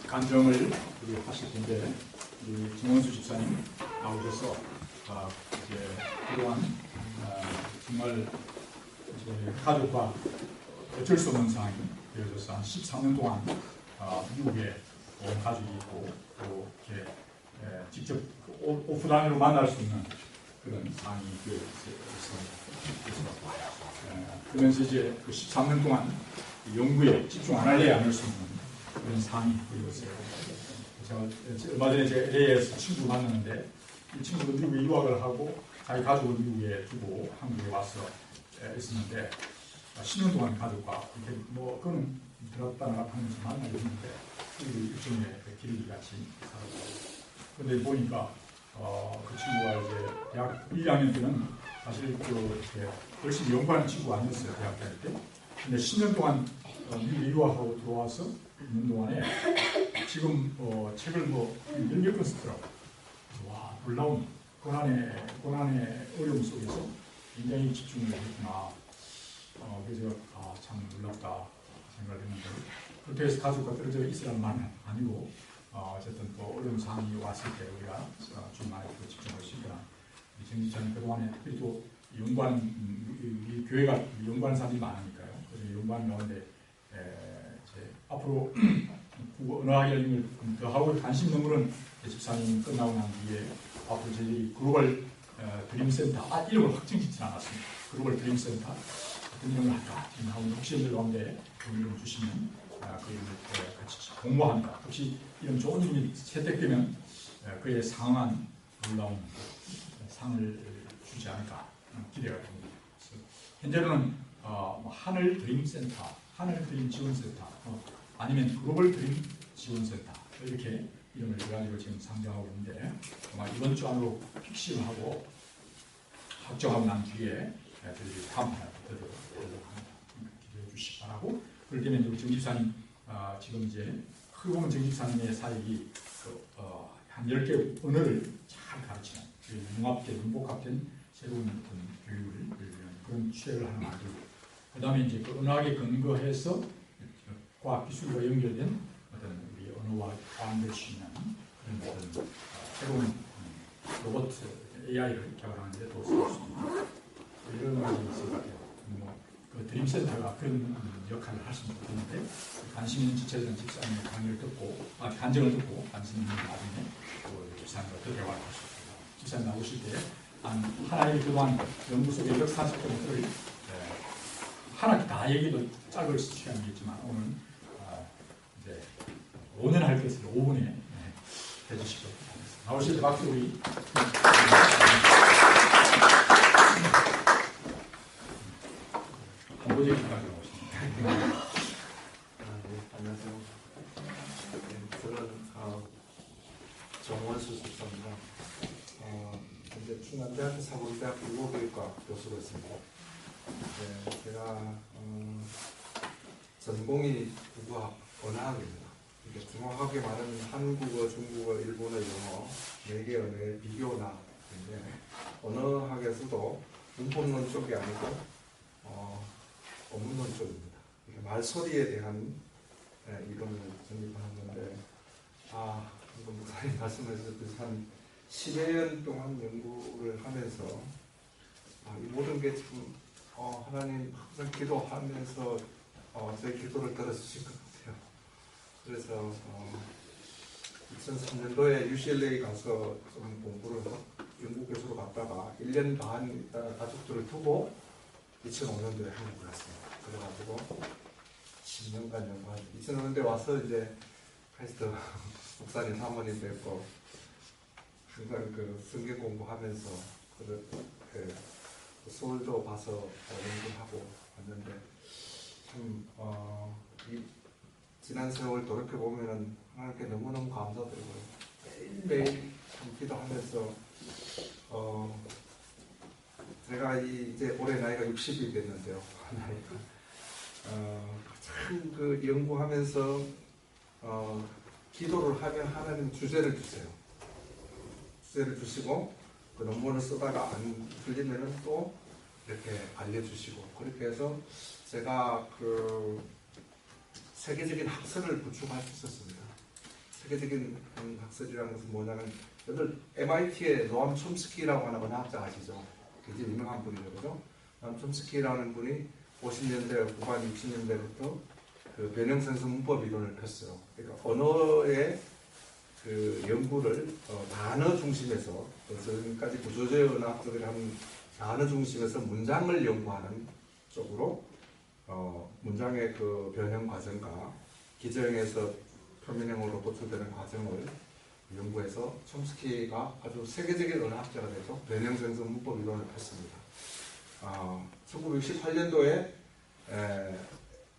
간증을 우리 하실 텐데 우리 정원수 집사님 나오셔서 이제 그동안 정말 이제 가족과 어쩔 수 없는 상황이 되어져서 한 13년 동안 미국에 온 가족이 있고 또 이렇게 직접 오프라인으로 만날 수 있는 그런 상황이 되어있습니다. 그러면서 이제 그 13년 동안 연구에 집중 안 하려 않을 수 있는 그런 상황이 되었어요. 제가 얼마 전에 제가 LA에서 친구 만났는데 이 친구도 미국에 유학을 하고 자기 가족을 미국에 두고 한국에 와서 있었는데 10년 동안 가족과 이렇게 뭐 그는 들었다 나갔다 하면서 만나게 했는데 일종의 길이 같이 살았고 그런데 보니까 그 친구가 이제 대학 1학년 때는 사실 이렇게 열심히 연구하는 친구가 아니었어요. 대학 다닐 때. 근데 10년 동안 미국에 유학하고 들어와서 있는 동안에 지금 책을 뭐 10권 쓰더라고요. 와, 놀라운 고난의 어려움 속에서 굉장히 집중을 했구나. 그래서 참 놀랍다 생각을 했는데 그렇게 해서 가족과 떨어져 있으라는 아니고 어쨌든 또 어려운 상황이 왔을 때 우리가 주님만에 집중할 수 있거나 정 집사님 그동안에 특별히 또 연구한 이 교회가 연구하는 사람들이 많으니까요. 그래서 연구하는 가운데 이제 앞으로 국어 언어학을 더 하고 관심 있는 분은 집사님 끝나고 난 뒤에 앞으로 저희 글로벌 드림센터 이름을 확정짓지는 않았습니다. 글로벌 드림센터 어떤 이름을 할까 지금 하고 혹시 가운데 그 이름 주시면 그 이름을 같이 공모합니다. 혹시 이런 좋은 이름이 채택되면 그에 상응한 놀라운 상을 주지 않을까 기대가 됩니다. 현재로는 하늘 드림센터, 하늘 드림 지원센터, 아니면 글로벌 드림 지원센터 이렇게 이름을 가지고 지금 상정하고 있는데 이번 주 안으로 픽싱을 하고 확정하고 난 뒤에 저희들이 다음 하나 되도록 합니다. 기대해 주시기 바라고. 그럴 때는 우리 정 집사님 지금 이제 크고문 정 집사님의 사역이 한 10개 언어를 잘 가르치는 융합된, 융복합된 새로운 어떤 교육을 위한 그런 취획을 하나 만들고 그 다음에 이제 그 언어학에 근거해서 과학 기술과 연결된 어떤 우리 언어와 과학될 수 있는 그런 어떤 새로운 로봇 AI를 개발하는 데 도움을 수 있는 이런 것이 있을 것 같아요. 그 드림센터가 그런 역할을 할 수는 없는데 관심 있는 지체들은 집사님의 강의를 듣고 간증을 듣고 관심 있는 나중에 그 집사님과 더 대화를 할 수 있습니다. 집사님 나오실 때 하나의 그동안 연구 속의 240점을 하나 다 얘기도 짧을 시간이겠지만 오늘 이제 5년 할 것을 5분에 해주시기 바랍니다. 나오실 때 박수 우리 한보재님까지 나오십니다. 네, 안녕하세요. 저는 정원수 집사입니다. 현재 충남대학교 사범대학 국어교육과 교수로 있습니다. 네, 제가 전공이 국어학, 언어학입니다. 이게 정확하게 말하면 한국어, 중국어, 일본어, 영어 4개 언어의 비교나인데 언어학에서도 문법론 쪽이 아니고 어문론 쪽입니다. 이게 말소리에 대한 이론을 정립하는 건데 이건 목사님 말씀하셨듯이 한 10여 년 동안 연구를 하면서 이 모든 게 참 하나님 항상 기도하면서 제 기도를 들어주실 것 같아요. 그래서 2003년도에 UCLA 가서 좀 공부를 연구 교수로 갔다가 1년 반 있다가 가족들을 두고 2005년도에 한국을 왔습니다. 그래가지고 10년간 연구하고 2005년도에 와서 이제 카이스트 목사님 사모님 뵙고 항상 그 성경 공부하면서 서울도 가서 연구하고 왔는데 참 이 지난 세월 돌이켜 보면은 하나님께 너무너무 감사드리고요. 매일매일 참 기도하면서 제가 이제 올해 나이가 60이 됐는데요. 참 그 연구하면서 기도를 하면 하나님 주제를 주세요. 주제를 주시고 그 논문을 쓰다가 안 풀리면은 또 이렇게 알려주시고 그렇게 해서 제가 그 세계적인 학설을 구축할 수 있었습니다. 세계적인 학설이라는 것은 뭐냐면 여들 MIT의 노암 촘스키라고 하는 언어학자 아시죠? 굉장히 유명한 분이죠, 그죠? 노암 촘스키라는 분이 50년대 후반 60년대부터 그 변형생성 문법 이론을 폈어요. 그러니까 언어의 그 연구를 단어 중심에서 지금까지 구조적 언어학자들이 하는 단어 중심에서 문장을 연구하는 쪽으로 문장의 그 변형 과정과 기저형에서 표면형으로 도출되는 과정을 연구해서 촘스키가 아주 세계적인 언어학자가 돼서 변형생성 문법 이론을 폈습니다. 1968년도에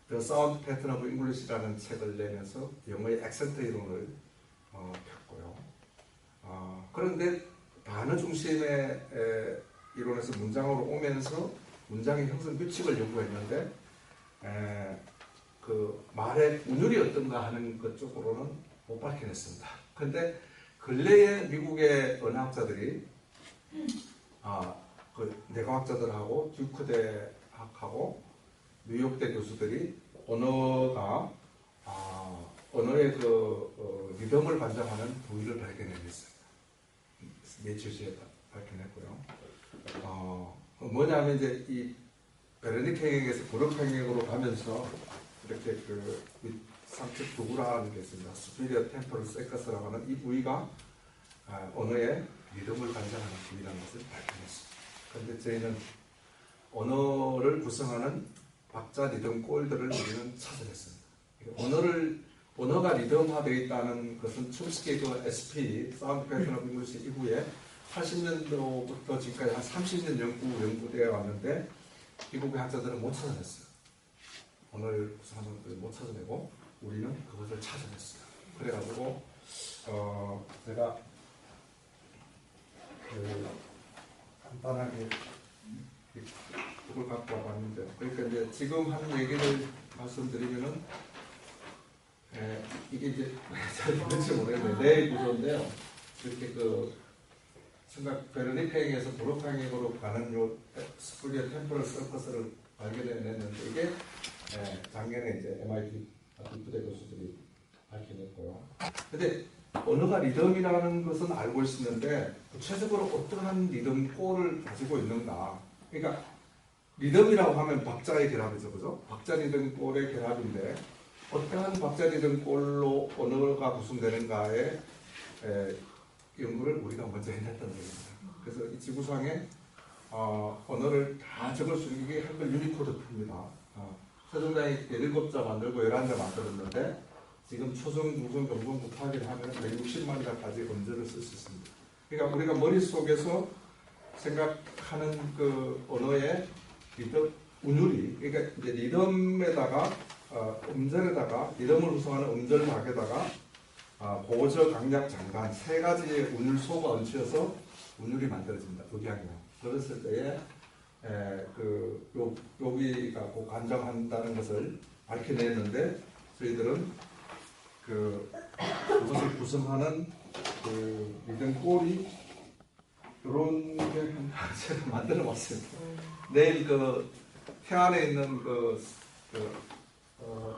The Sound Pattern of English라는 책을 내면서 영어의 액센트 이론을 폈고요. 그런데 단어 중심의 이론에서 문장으로 오면서 문장의 형성 규칙을 연구했는데 그 말의 운율이 어떤가 하는 것 쪽으로는 못 밝혀냈습니다. 그런데 근래에 미국의 언어학자들이 그 내과학자들하고 듀크 대학하고 뉴욕대 교수들이 언어의 그 리듬을 반영하는 부위를 발견해냈어요. 네이처지에 밝혀냈고요. 뭐냐면 이제 이 베르닉 행역에서 부력 행역으로 가면서 이렇게 그 상측 도구라는 게 있습니다. Superior Temporal Sulcus라고 하는 이 부위가 언어의 리듬을 반영하는 부위라는 것을 발견했습니다. 그런데 저희는 언어를 구성하는 박자, 리듬, 꼴들을 우리는 찾아냈습니다. 언어가 리듬화되어 있다는 것은 촘스키의 그 SP, Sound Pattern of English 이후에 80년도부터 지금까지 한 30년 연구되어 왔는데 미국의 학자들은 못 찾아냈어요. 언어를 구성하는 것을 못 찾아내고 우리는 그것을 찾아냈어요. 그래가지고 제가 간단하게 그걸 갖고 와봤는데, 그러니까 이제 지금 한 얘기를 말씀드리면은 이게 이제 잘 될지 모르겠는데 내 구조인데요. 이렇게 그 생각 베르닉 행에서 브로크 행으로 가는 요 스프리어 템포럴 서커스를 발견해냈는데 이게 작년에 이제 MIT 듀크대 교수들이 밝혀냈고요. 근데 언어가 리듬이라는 것은 알고 있었는데 구체적으로 어떠한 리듬 꼴을 가지고 있는가. 그러니까 리듬이라고 하면 박자의 결합이죠, 그죠? 박자 리듬 꼴의 결합인데 어떠한 박자 리듬 꼴로 언어가 구성되는가에 연구를 우리가 먼저 해냈다는 겁니다. 그래서 이 지구상에 언어를 다 적을 수 있는 게 한글 유니코드입니다. 세종대왕이 7자 만들고 11자 만들었는데 지금 초성, 중성, 경성, 곱하기를 하면 160만이라까지 언어를 쓸 수 있습니다. 그러니까 우리가 머릿속에서 생각하는 그 언어의 리듬, 운율이, 그러니까 이제 리듬에다가 음절에다가 리듬을 구성하는 음절박에다가 보저, 강약, 장단 세 가지의 운율 소가 얹혀서 운율이 만들어집니다. 극양이요. 그랬을 때에 여기가 꼭 간정한다는 것을 밝혀냈는데 저희들은 그것을 구성하는 그 리듬 꼴이 이런 게 제가 만들어 봤습니다. 내일 그 태안에 있는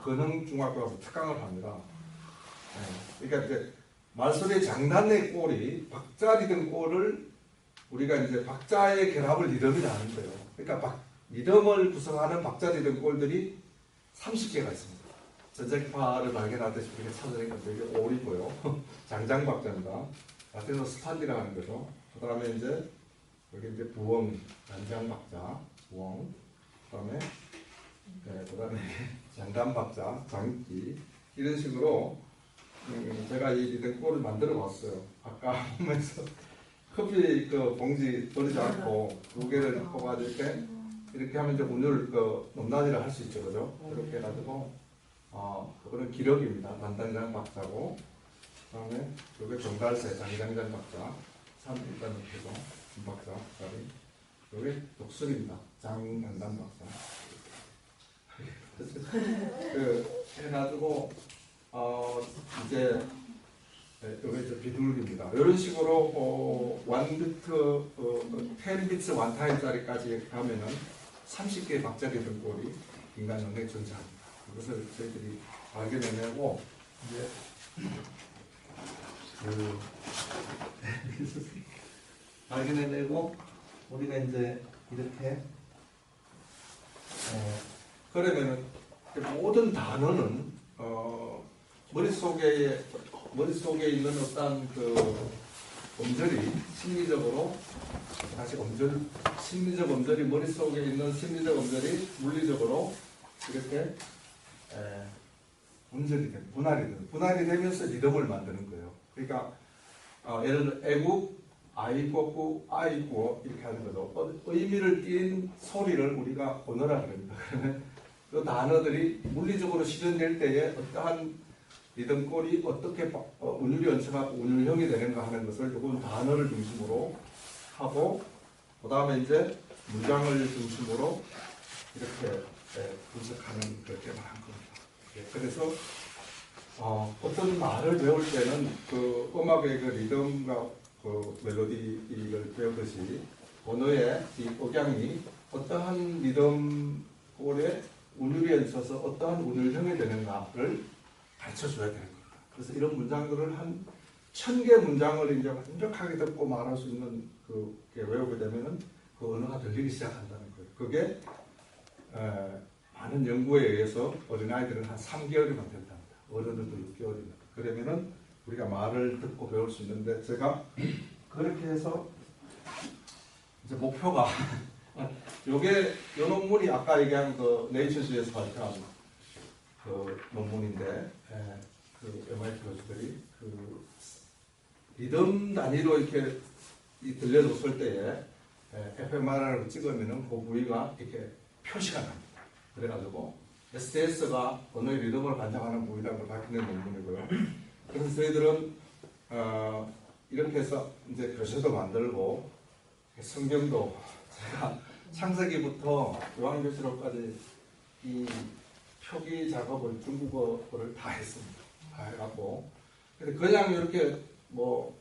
근흥중학교 가서 특강을 합니다. 그러니까 이제 말소리의 장단의 꼴이 박자 리듬 꼴을 우리가 이제 박자의 결합을 리듬이라 하는 거예요. 그러니까 리듬을 구성하는 박자 리듬 꼴들이 30개가 있습니다. 전자기파를 발견하듯이 우리가 찾아내니까 되게 오리고요. 장장박자입니다. 라틴어로 스탄디라 하는 거죠. 그 다음에 이제 여기 이제 부엉, 단장박자, 부엉, 그 다음에 장단박자, 장기 이런 식으로 제가 이 리듬 꼴을 만들어 봤어요. 아까 보면서 커피 그 봉지 버리지 않고 두 개를 뽑아줄 때 이렇게 하면 이제 운율 높낮이를 할 수 있죠, 그죠? 그렇게 해가지고 그거는 기력입니다. 단단장 박자고, 그다음에 요게 정달세, 장장장 박자, 3 일단 높여서 박자, 요게 독설입니다. 장단단 박자. 해가지고 이제 요게 이제 비둘기입니다. 이런 식으로 1비트, 10비트 원타임짜리까지 가면은 30개의 박자 리듬 꼴이 인간 능력에 존재합니다. 그것을 저희들이 발견해내고 이제 발견해내고 우리가 이제 이렇게 그러면은 모든 단어는 머릿속에 있는 어떤 그 엄절이 심리적 엄절이 머릿속에 있는 심리적 엄절이 물리적으로 이렇게 분할이 되면서 리듬을 만드는 거예요. 그러니까 예를 들어 애국, 아이꼬꾸, 아이꼬 이렇게 하는 거죠. 의미를 띤 소리를 우리가 언어라 그럽니다. 그러면 그 단어들이 물리적으로 실현될 때에 어떠한 리듬꼴이 어떻게 운율이 연습하고 운율형이 되는가 하는 것을 조금 단어를 중심으로 하고 그 다음에 이제 문장을 중심으로 이렇게 분석하는 그렇게 한 겁니다. 그래서 어떤 말을 배울 때는 그 음악의 그 리듬과 그 멜로디를 배우듯이 언어의 이 억양이 어떠한 리듬꼴에 운율이 얹혀서 어떠한 운율형이 되는가를 가르쳐줘야 되는 겁니다. 그래서 이런 문장들을 한 1000개 문장을 이제 완벽하게 듣고 말할 수 있는 그게 외우게 되면은 그 언어가 들리기 시작한다는 거예요. 그게 많은 연구에 의해서 어린아이들은 한 3개월이면 된답니다. 어른들도 6개월입니다. 그러면은 우리가 말을 듣고 배울 수 있는데 제가 그렇게 해서 이제 목표가 요 논문이 아까 얘기한 그 네이처지에서 발표한 그 논문인데 그 MIT 교수들이 그 리듬 단위로 이렇게 들려줬을 때에 fMRI로 찍으면은 그 부위가 이렇게 표시가 납니다. 그래가지고 STS가 언어의 리듬을 관장하는 부위라고 밝혀낸 논문이고요. 그래서 저희들은 이렇게 해서 이제 교재도 만들고 성경도 제가 창세기부터 요한계시록까지 이 표기 작업을 중국어를 다 했습니다. 다 해갖고 근데 그냥 이렇게 뭐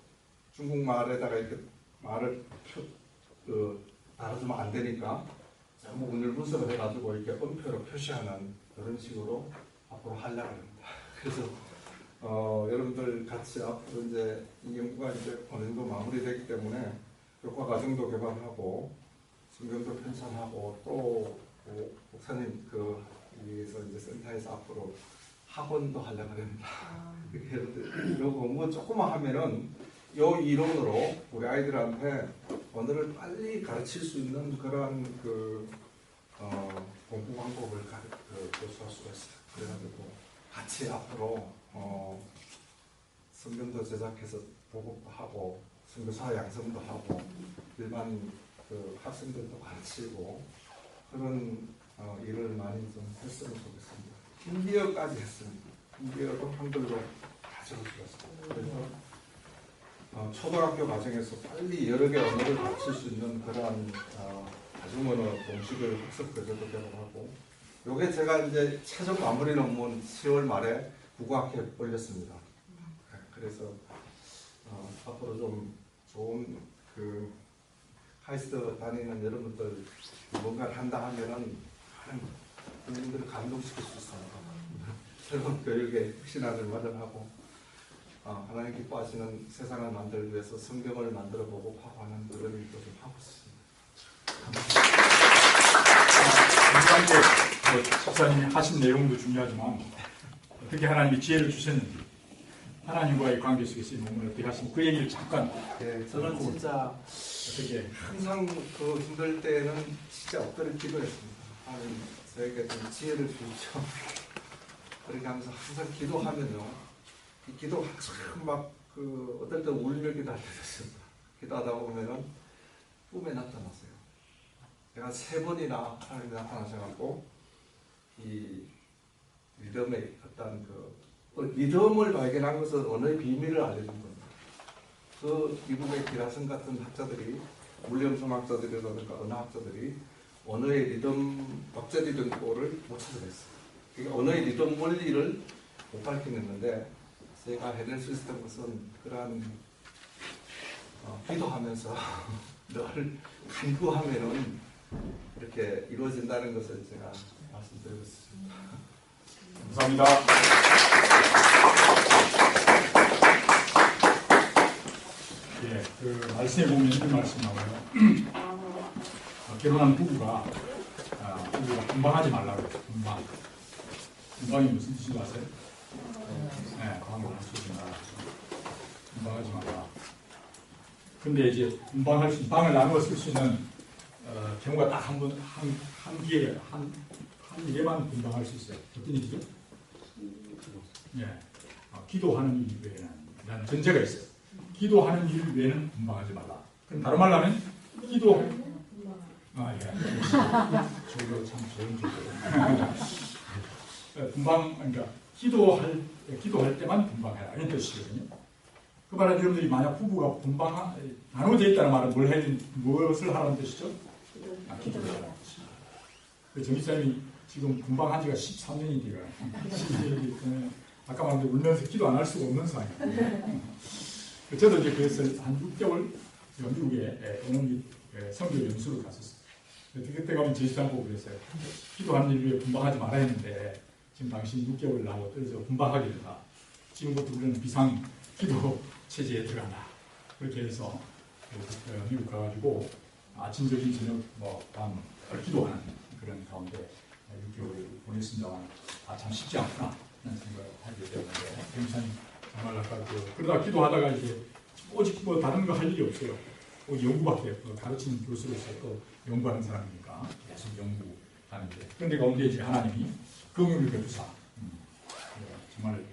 중국말에다가 이렇게 말을 달아주면 안 되니까 전부 운율 분석을 해가지고 이렇게 음표로 표시하는 그런 식으로 앞으로 하려고 합니다. 그래서 여러분들 같이 앞으로 이제 이 연구가 이제 어느 정도 마무리되기 때문에 교과 과정도 개발하고 성경도 편찬하고 또 목사님 여기서 이제 센터에서 앞으로 학원도 하려고 합니다. 요 공부 조금만 하면은 요 이론으로 우리 아이들한테 언어를 빨리 가르칠 수 있는 그런 공부 방법을 교수할 수가 있어요. 그래가지고 같이 앞으로 성경도 제작해서 보급도 하고 선교사 양성도 하고 일반 학생들도 가르치고 그런 일을 많이 좀 했으면 좋겠습니다. 힌디어까지 했습니다. 힌디어도 한글로 다 적을 수가 있습니다. 그래서 초등학교 과정에서 빨리 여러 개 언어를 가르칠 수 있는 그러한 다중언어 공식을 학습 교재도 개발하고 요게 제가 이제 최종 마무리 논문 10월 말에 국어학회에 올렸습니다. 그래서 앞으로 좀 좋은 하이스트 다니는 여러분들 뭔가를 한다 하면은 많은 국민들을 감동시킬 수 있습니다. 새로운 교육에 혁신안을 마련하고 하나님 기뻐하시는 세상을 만들기 위해서 성경을 만들어 보고 파고하는 그런 일도 좀 하고 있습니다. 감사합니다. 박사님이 하신 내용도 중요하지만 어떻게 하나님이 지혜를 주셨는지 하나님과의 관계 속에서 이 논문을 어떻게 하신 그 얘기를 잠깐. 저는 진짜 어떻게 항상 힘들 때는 진짜 엎드려 기도했습니다. 하나님 저에게 좀 지혜를 주십시오. 그렇게 하면서 항상 기도하면요, 이 기도가 참 막 어떨 때 울며 기도할 때도 있습니다. 기도하다 보면은 꿈에 나타났어요. 제가 3번이나 하나님이 나타나셔갖고 이 리듬의 어떤 리듬을 발견한 것은 언어의 비밀을 알려준 겁니다. 미국의 기라슨 같은 학자들이, 물리음성학자들이라든가 언어학자들이 언어의 리듬, 박제 리듬꼴을 못 찾아냈어요. 그러니까 언어의 리듬 원리를 못 밝혀냈는데 제가 해낼 수 있었던 것은 그러한 기도하면서 늘 간구하면은 이렇게 이루어진다는 것을 제가 말씀드리고 있습니다. 감사합니다. 말씀에 보면 이런 말씀이 나와요. 결혼한 부부가 분방하지 말라고 해요. 분방. 분방이 무슨 뜻인지 아세요? 네, 방을 할 수 있는 나라. 분방하지 말라. 근데 이제 분방할 수 있는, 방을 나누어 쓸 수 있는 경우가 딱 한 기회에, 한 일에만 분방할 수 있어요. 어떤 일이죠? 예. 기도하는 일 외에는, 라는 전제가 있어요. 기도하는 일 외에는 분방하지 말라. 그럼 다른 말로 하면, 기도, 저도 참 좋은 조고. 분방, 그러니까, 기도할 때만 분방해라. 이런 뜻이거든요. 그 말은 여러분들이 만약 부부가 나누어져 있다는 말은 무엇을 하라는 뜻이죠? 기도를 하라는 뜻이죠. 정기사님이 지금 분방한 지가 13년이 돼요. 아까 말한 대로 울면서 기도 안 할 수가 없는 상황이에요. 저도 이제 그래서 한 6개월 미국에 언어 및 성교 연수를 갔었어요. 그때 가면 제시장 보고 그랬어요. 기도하는 일 위해 분방하지 말아야 했는데 지금 당신 6개월 나고 떨어져 분방하게 된다. 지금부터 우리는 비상 기도 체제에 들어간다. 그렇게 해서 미국 가가지고 아침, 점심, 저녁, 밤 기도하는 그런 가운데 6개월을 보냈습니다만 참 쉽지 않구나 하는 생각을 하게 되었는데 굉장히 정말 아까 그러다 기도하다가 이제 오직 다른 거 할 일이 없어요. 연구밖에 가르치는 교수로서 또 연구하는 사람이니까 계속 연구하는데 그런데 가운데 이제 하나님이 긍휼을 베푸사 정말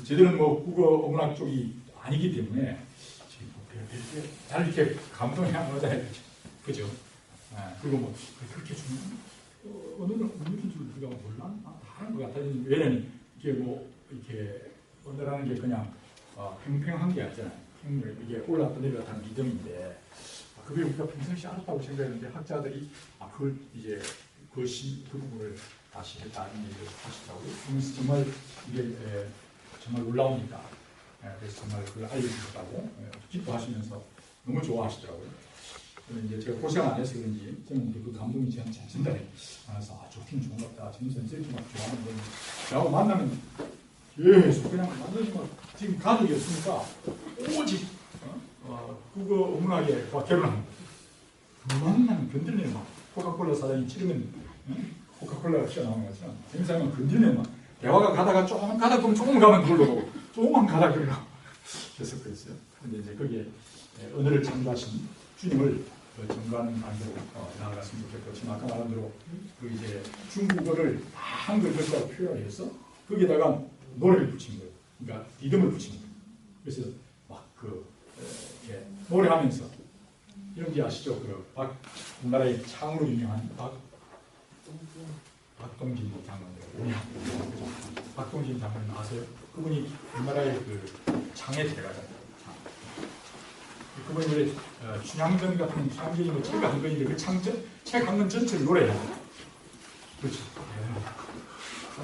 저들은 국어 어문학 쪽이 아니기 때문에 지금 잘 이렇게 감동이 안 오잖아요. 그죠? 그리고 그렇게 주는 언어는 이렇게 줄 우리가 몰라? 하는 것 같아요. 왜냐면 이게 이렇게 언어라는 게 그냥 팽팽한 게 아니잖아요. 이게 올랐다 내려갔다 하는 리듬인데 그게 우리가 평상시 알았다고 생각했는데 학자들이 그걸 이제 그 부분을 다시 했다는 얘기를 하시더라고요. 그래서 정말 이게 정말 놀라우니까 그래서 정말 그걸 알려주셨다고 기뻐하시면서 너무 좋아하시더라고요. 이제 제가 고생 안 해서 그런지 저는 그 감동이 제가 잘 전달해. 그래서 좋긴 좋은 것 같다. 지금 선생님이 막 좋아하는 건 저하고 만나면 계속 그냥 완전히 지금 가족이었으니까 오직 국어 어문학에 결혼한 그 만나면 건들면 막 코카콜라 사장이 찌르면 코카콜라가 튀어나오는 것처럼 행사면 건들면 막 대화가 가다가 조금 가다 보면 조금 가면 그걸로 가고 조금만 가다 그러고 계속 그랬어요. 근데 이제 거기에 언어를 창조하신 주님을 전가하는 관계로 나아갔으면 좋겠고 지금 아까 말한 대로 그 이제 중국어를 한글 글자로 표현해서 거기에다가 노래를 붙인 거예요. 그러니까 리듬을 붙인 거예요. 그래서 막 이렇게 노래하면서 이런 게 아시죠? 우리나라의 창으로 유명한 박동진 장군이에요. 박동진 장군 아세요? 그분이 우리나라의 창의 대가잖아요. 그분이 원래 춘향전 같은 춘향전이 책 한 권인데 그 책 한 권 전체를 노래해요. 그렇죠.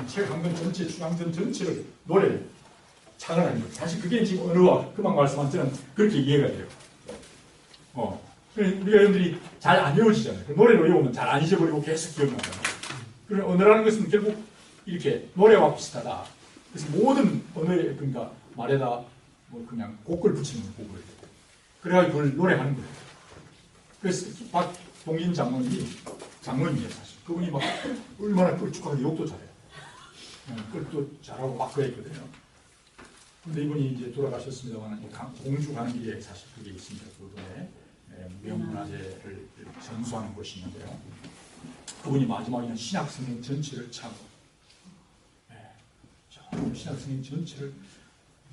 책 한 권 전체 춘향전 전체를 노래를 창을 하는 거예요. 사실 그게 지금 언어와 그만 말씀한 저는 그렇게 이해가 돼요. 우리가 여러분들이 잘 안 외워지잖아요. 노래를 외우면 잘 안 잊어버리고 계속 기억나잖아요. 그럼 언어라는 것은 결국 이렇게 노래와 비슷하다. 그래서 모든 언어에 그러니까 말에다 그냥 곡을 붙이는 거예요. 곡을. 그래가지고 그걸 노래하는 거예요. 그래서 박동진 장로님이에요, 사실. 그분이 막 얼마나 꿀쭉하게 욕도 잘해요. 꿀도 잘하고 막 그랬거든요. 근데 이분이 이제 돌아가셨습니다만 공주 가는 길에 사실 그게 있습니다. 그분의 명문화재를 전수하는 곳이 있는데요. 그분이 마지막에는 신약성경 전체를 차고 신약성경 전체를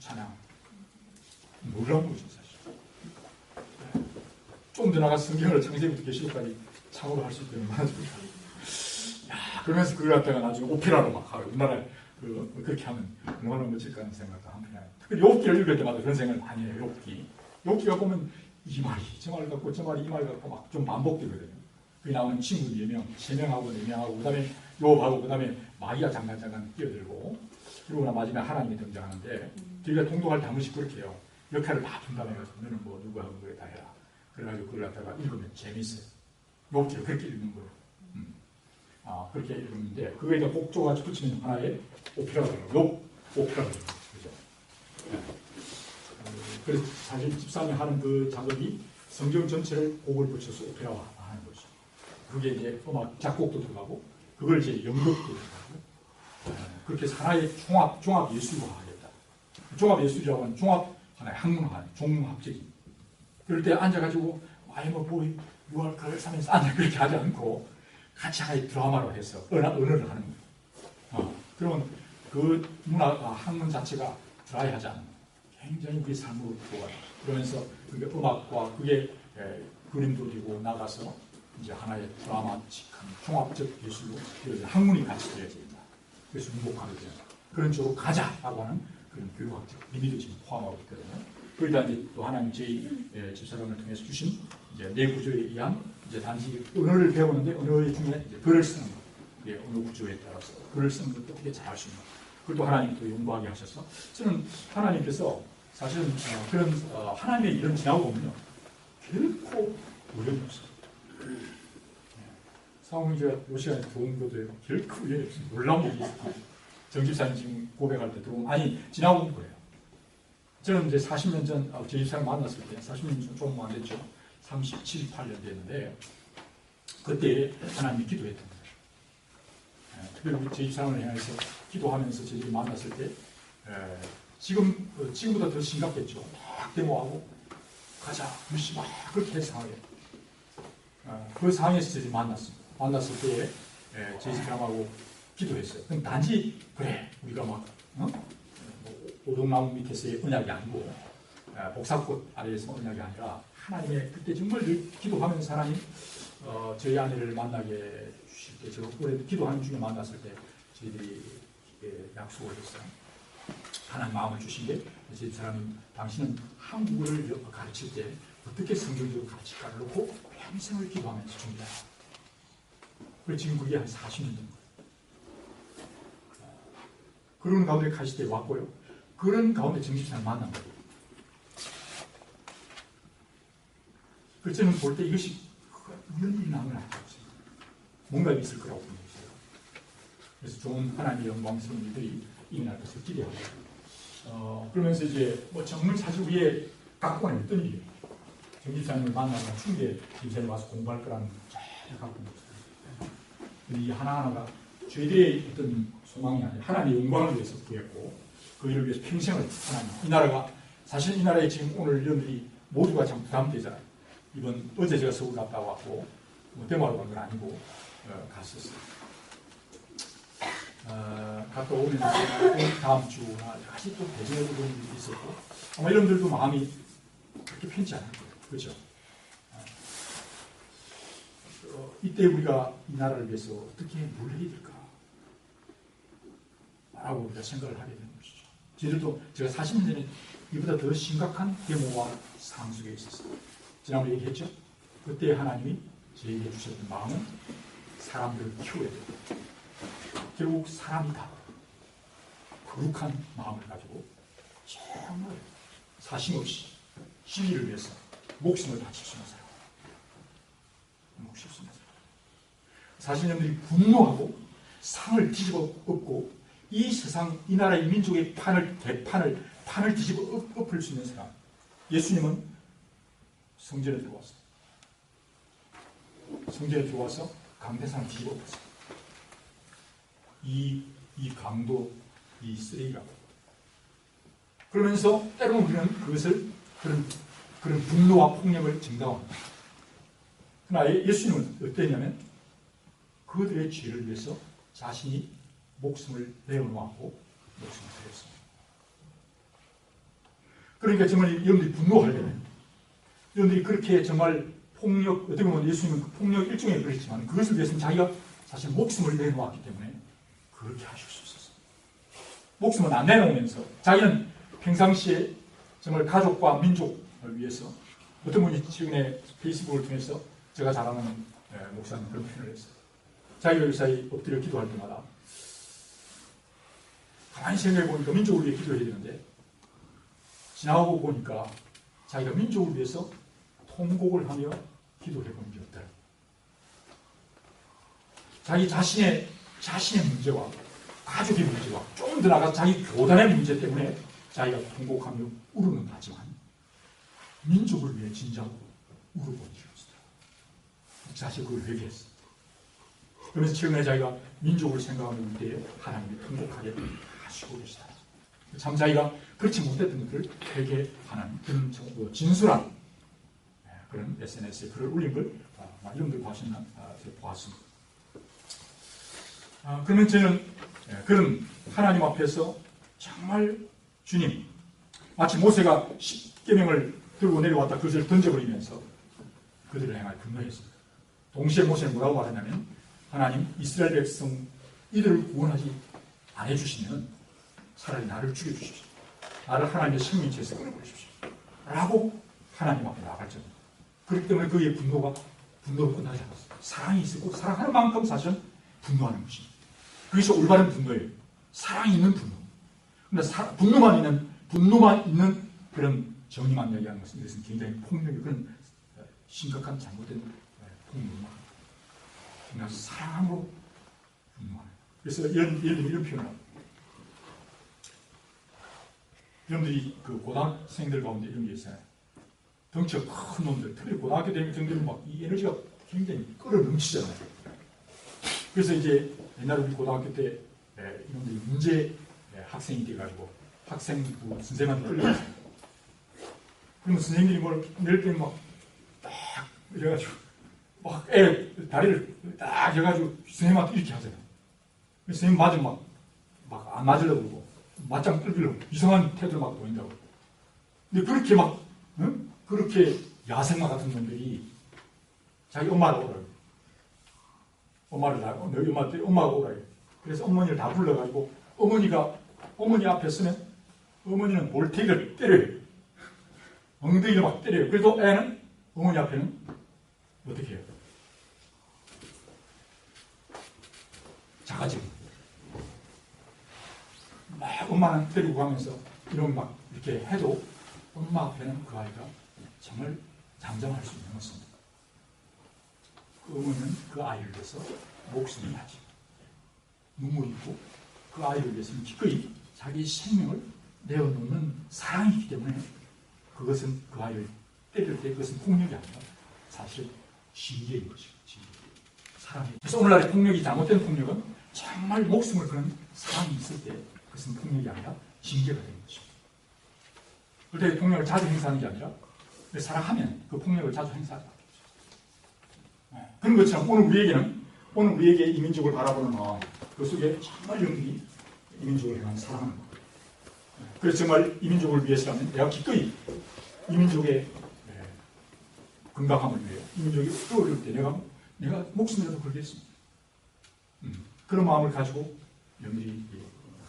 찬양 놀라운 거죠, 사실. 좀 더 나가서 성경을 창세기부터 계시록까지 창으로 할 수 있다는 말이죠. 그러면서 그걸 갖다가 나중에 오페라로 막 하고 우리나라에 그렇게 하면 얼마나 멋질까 하는 생각도 한편에 특별히 욥기를 읽을 때마다 그런 생각을 많이 해요. 욥기가 보면 이 말이 저 말 같고 저 말이 이 말 같고 막 좀 반복되거든요. 거기 나오는 친구 4명, 3명하고 4명하고 그 다음에 욥하고 그 다음에 마귀가 잠깐 끼어들고 그리고 마지막에 하나님이 등장하는데 저희가 동독할 때 한 번씩 그렇게 해요. 역할을 다 분담해가지고 너는 누구하고 그래 다 해라. 그래가지고 그걸 갖다가 읽으면 재밌어요. 욥기를 그렇게 읽는 거예요. 그렇게 읽는데 그거에다 곡조가 붙이면 하나의 오페라가 되고 오페라가 되죠. 그죠? 그래서 사실 집사람이 하는 그 작업이 성경 전체를 곡을 붙여서 오페라화하는 거죠. 그게 이제 음악 작곡도 들어가고 그걸 이제 연극도 들어가고 그렇게 해서 하나의 종합 예술화 하겠다. 종합 예술이라고 하는 종합 하나의 학문화, 종합적인. 그럴 때 앉아가지고 I am a boy, you are girls 하면서 앉아 그렇게 하지 않고 같이 하나의 드라마로 해서 언어를 하는 거예요. 그러면 그 문화가 학문 자체가 드라이하지 않는 거예요. 굉장히 우리 삶으로 들어와요. 그러면서 그게 음악과 그게 그림도 그리고 나가서 이제 하나의 드라마틱한 종합적 예술로 학문이 같이 되어져 있다. 그래서 융복하게 되는 그런 쪽으로 가자라고 하는 그런 교육학적 의미도 지금 포함하고 있거든요. 그러다 이제 또 하나님 저희 집사람을 통해서 주신 이제 내 구조에 의한 이제 단지 언어를 배우는데 언어 중에 이제 글을 쓰는 것, 언어 구조에 따라서 글을 쓰는 것도 어떻게 잘할 수 있는 것. 그걸 또 하나님 또 연구하게 하셔서 저는 하나님께서 사실은 그런 하나님의 일을 지나고 보면요 결코 어려움이 없어요. 상황주가 요 시간에 들어온 것도 결코 어려움이 없어요. 놀라운 일이 있어요. 정집사님 지금 고백할 때 들어온 아니 지나고 온 거예요. 저는 이제 40년 전 저희 집사람 만났을 때 40년 전 조금 안 됐죠. 37, 8년 됐는데 그때 하나님이 기도했던 거예요. 특별히 우리 저희 집사람을 향해서 기도하면서 저희들이 만났을 때 지금보다 더 심각했죠. 막 데모하고 가자, 무시 막 그렇게 한 상황이에요. 그 상황에서 저희들이 만났습니다. 만났을 때에 저희 집사람하고 기도했어요. 그럼 단지 그래 우리가 막 오동나무 밑에서의 언약이 아니고 복사꽃 아래에서 언약이 아니라 하나님의 그때 정말 늘 기도하면서 하나님 저희 아내를 만나게 주실 때 저 올해 기도하는 중에 만났을 때 저희들이 약속을 했어요. 하나님 마음을 주신 게 제 사람이 당신은 한국어를 가르칠 때 어떻게 성경적으로 가르칠까를 놓고 평생을 기도하면서 준비해요. 그래서 지금 그게 한 40년 된 거예요. 그런 가운데 가실 때 왔고요. 그런 가운데 정집사를 만난 거예요. 그래서 저는 볼 때 이것이 우연히 일어난 건 아니라고 생각해요. 뭔가 있을 거라고 보고 있어요. 그래서 좋은 하나님의 영광스러운 일들이 일어날 것을 기대하고 그러면서 이제 뭐 정말 사실 우리의 갖고 가는 어떤 일이에요. 정집사님을 만나서 충분히 집사님 와서 공부할 거라는 잘 갖고 있어요. 근데 이 하나하나가 저희들의 어떤 소망이 아니라 하나님의 영광을 위해서 구했고 그 일을 위해서 평생을 하나님 이 나라가 사실 이 나라에 지금 오늘 이런 일이 모두가 참 부담되잖아요. 이번 어제 제가 서울 갔다 왔고 뭐 데모하러 간 건 아니고 갔었어요. 갔다 오면서 다음 주나 다시 또 대전에도 그런 일이 있었고 아마 이런들도 마음이 그렇게 편치 않을 거예요. 그렇죠? 이때 우리가 이 나라를 위해서 어떻게 뭘 해야 될까? 라고 우리가 생각을 하게 되는 것이죠. 저희들도 제가 40년 전에 이보다 더 심각한 데모와 상황 속에 있었어요. 지난번에 얘기했죠? 그때 하나님이 저에게 주셨던 마음은 사람들을 키워야 돼요. 결국 사람이 다 거룩한 마음을 가지고 정말 사심없이 진리를 위해서 목숨을 바칠 수 있는 사람. 목숨을 바칠 수 있는 사람. 40년들이 분노하고 상을 뒤집어 엎고 이 세상, 이 나라의 민족의 판을 뒤집어 엎을 수 있는 사람. 예수님은 성전에 들어왔어요. 성전에 들어와서 강대상을 뒤집어 엎었어요. 이 강도, 이 쓰레기라고. 그러면서 때로는 우리는 그것을 그런 분노와 폭력을 정당화합니다. 그러나 예수님은 어땠냐면 그들의 죄를 위해서 자신이 목숨을 내어놓았고 목숨을 드렸습니다. 그러니까 정말 여러분들이 분노하려면 여러분들이 그렇게 정말 폭력, 어떻게 보면 예수님은 그 폭력 일종의 그랬지만 그것을 위해서는 자기가 사실 목숨을 내놓았기 때문에 그렇게 하실 수 있었어요. 목숨은 안 내놓으면서 자기는 평상시에 정말 가족과 민족을 위해서 어떤 분이 최근에 페이스북을 통해서 제가 잘 아는 목사님 그런 표현을 했어요. 자기가 요사이 엎드려 기도할 때마다 가만히 생각해 보니까 민족을 위해 기도해야 되는데 지나고 보니까 자기가 민족을 위해서 통곡을 하며 기도해 보는 게 없더라. 자기 자신의 문제와 가족의 문제와 좀 더 나아가 자기 교단의 문제 때문에 자기가 통곡하며 울어는 하지만 민족을 위해 진정하고 울어본 적이 없었다. 자신이 그걸 회개했어. 그러면서 최근에 자기가 민족을 생각하는 때에 하나님이 통곡하게 하시고 계시다. 참 자기가 그렇지 못했던 것들을 회개하는 그런 진술한 그런 SNS에 글을 올린 걸 여러분들 보셨나 보았습니다. 그러면 저는 그런 하나님 앞에서 정말 주님, 마치 모세가 십계명을 들고 내려왔다 그것을 던져버리면서 그들을 향하여 분노했습니다. 동시에 모세는 뭐라고 말했냐면 하나님 이스라엘 백성 이들을 구원하지 안 해주시면 차라리 나를 죽여주십시오. 나를 하나님의 생명체에서 끊어버리십시오. 라고 하나님 앞에 나갈 겁니다. 그렇기 때문에 그의 분노로 끝나지 않았어요. 사랑이 있었고 사랑하는 만큼 사실은 분노하는 것입니다. 그것이 올바른 분노예요. 사랑이 있는 분노. 그런데 분노만 있는 그런 정의만 얘기하는 것은 이것은 굉장히 폭력이 그런 심각한 잘못된 폭력입니다. 그냥 사랑으로 분노하는. 그래서 예를 들면 이런 표현을 합니다. 여러분들이 그 고등학생들 가운데 이런 게 있어요. 덩치가 큰 놈들, 특히 고등학교 되면 정도는 막 이 에너지가 굉장히 끌어넘치잖아요. 그래서 이제 옛날 우리 고등학교 때 이놈들이 문제 학생이 돼가지고 학생부 선생님한테 끌려갔어요. 그러면 선생님들이 뭘 내릴 때는 막 딱 이래가지고 막 다리를 딱 해가지고 선생님한테 이렇게 하잖아요. 선생님 맞으면 막 안 맞으려고 그러고 맞짱 뜨기려고 이상한 태도를 막 보인다고. 근데 그렇게 막 그렇게 야생마 같은 놈들이 자기 엄마를 오라고. 너희 엄마가 오라고. 그래서 어머니를 다 불러가지고 어머니 앞에 서면 어머니는 몰태기를 때려요. 엉덩이를 막 때려요. 그래도 애는 어머니 앞에는 어떻게 해요? 작아지고 막 엄마는 데리고 가면서 이런 막 이렇게 해도 엄마 앞에는 그 아이가 정말 잠잠할 수 있는 것입니다. 그 어머니는 그 아이를 위해서 목숨을 바치고 눈물이 있고 그 아이를 위해서는 기꺼이 자기 생명을 내어놓는 사랑이기 때문에 그것은 그 아이를 때릴 때 그것은 폭력이 아니라 사실 징계인 것이고 사랑이. 그래서 오늘날의 폭력이 잘못된 폭력은 정말 목숨을 거는 사랑이 있을 때 그것은 폭력이 아니라 징계가 되는 것입니다. 그럴 때 폭력을 자주 행사하는 게 아니라 사랑하면 그 폭력을 자주 행사하지 않겠죠. 그런 것처럼 오늘 우리에게 이 민족을 바라보는 그 속에 정말 영웅이 이 민족을 향한 사랑하는 것. 그래서 정말 이 민족을 위해서라면 내가 기꺼이 이 민족의 건강함을 위해 이 민족이 어려울 때 내가 목숨이라도 걸겠습니다. 그런 마음을 가지고 여러분들이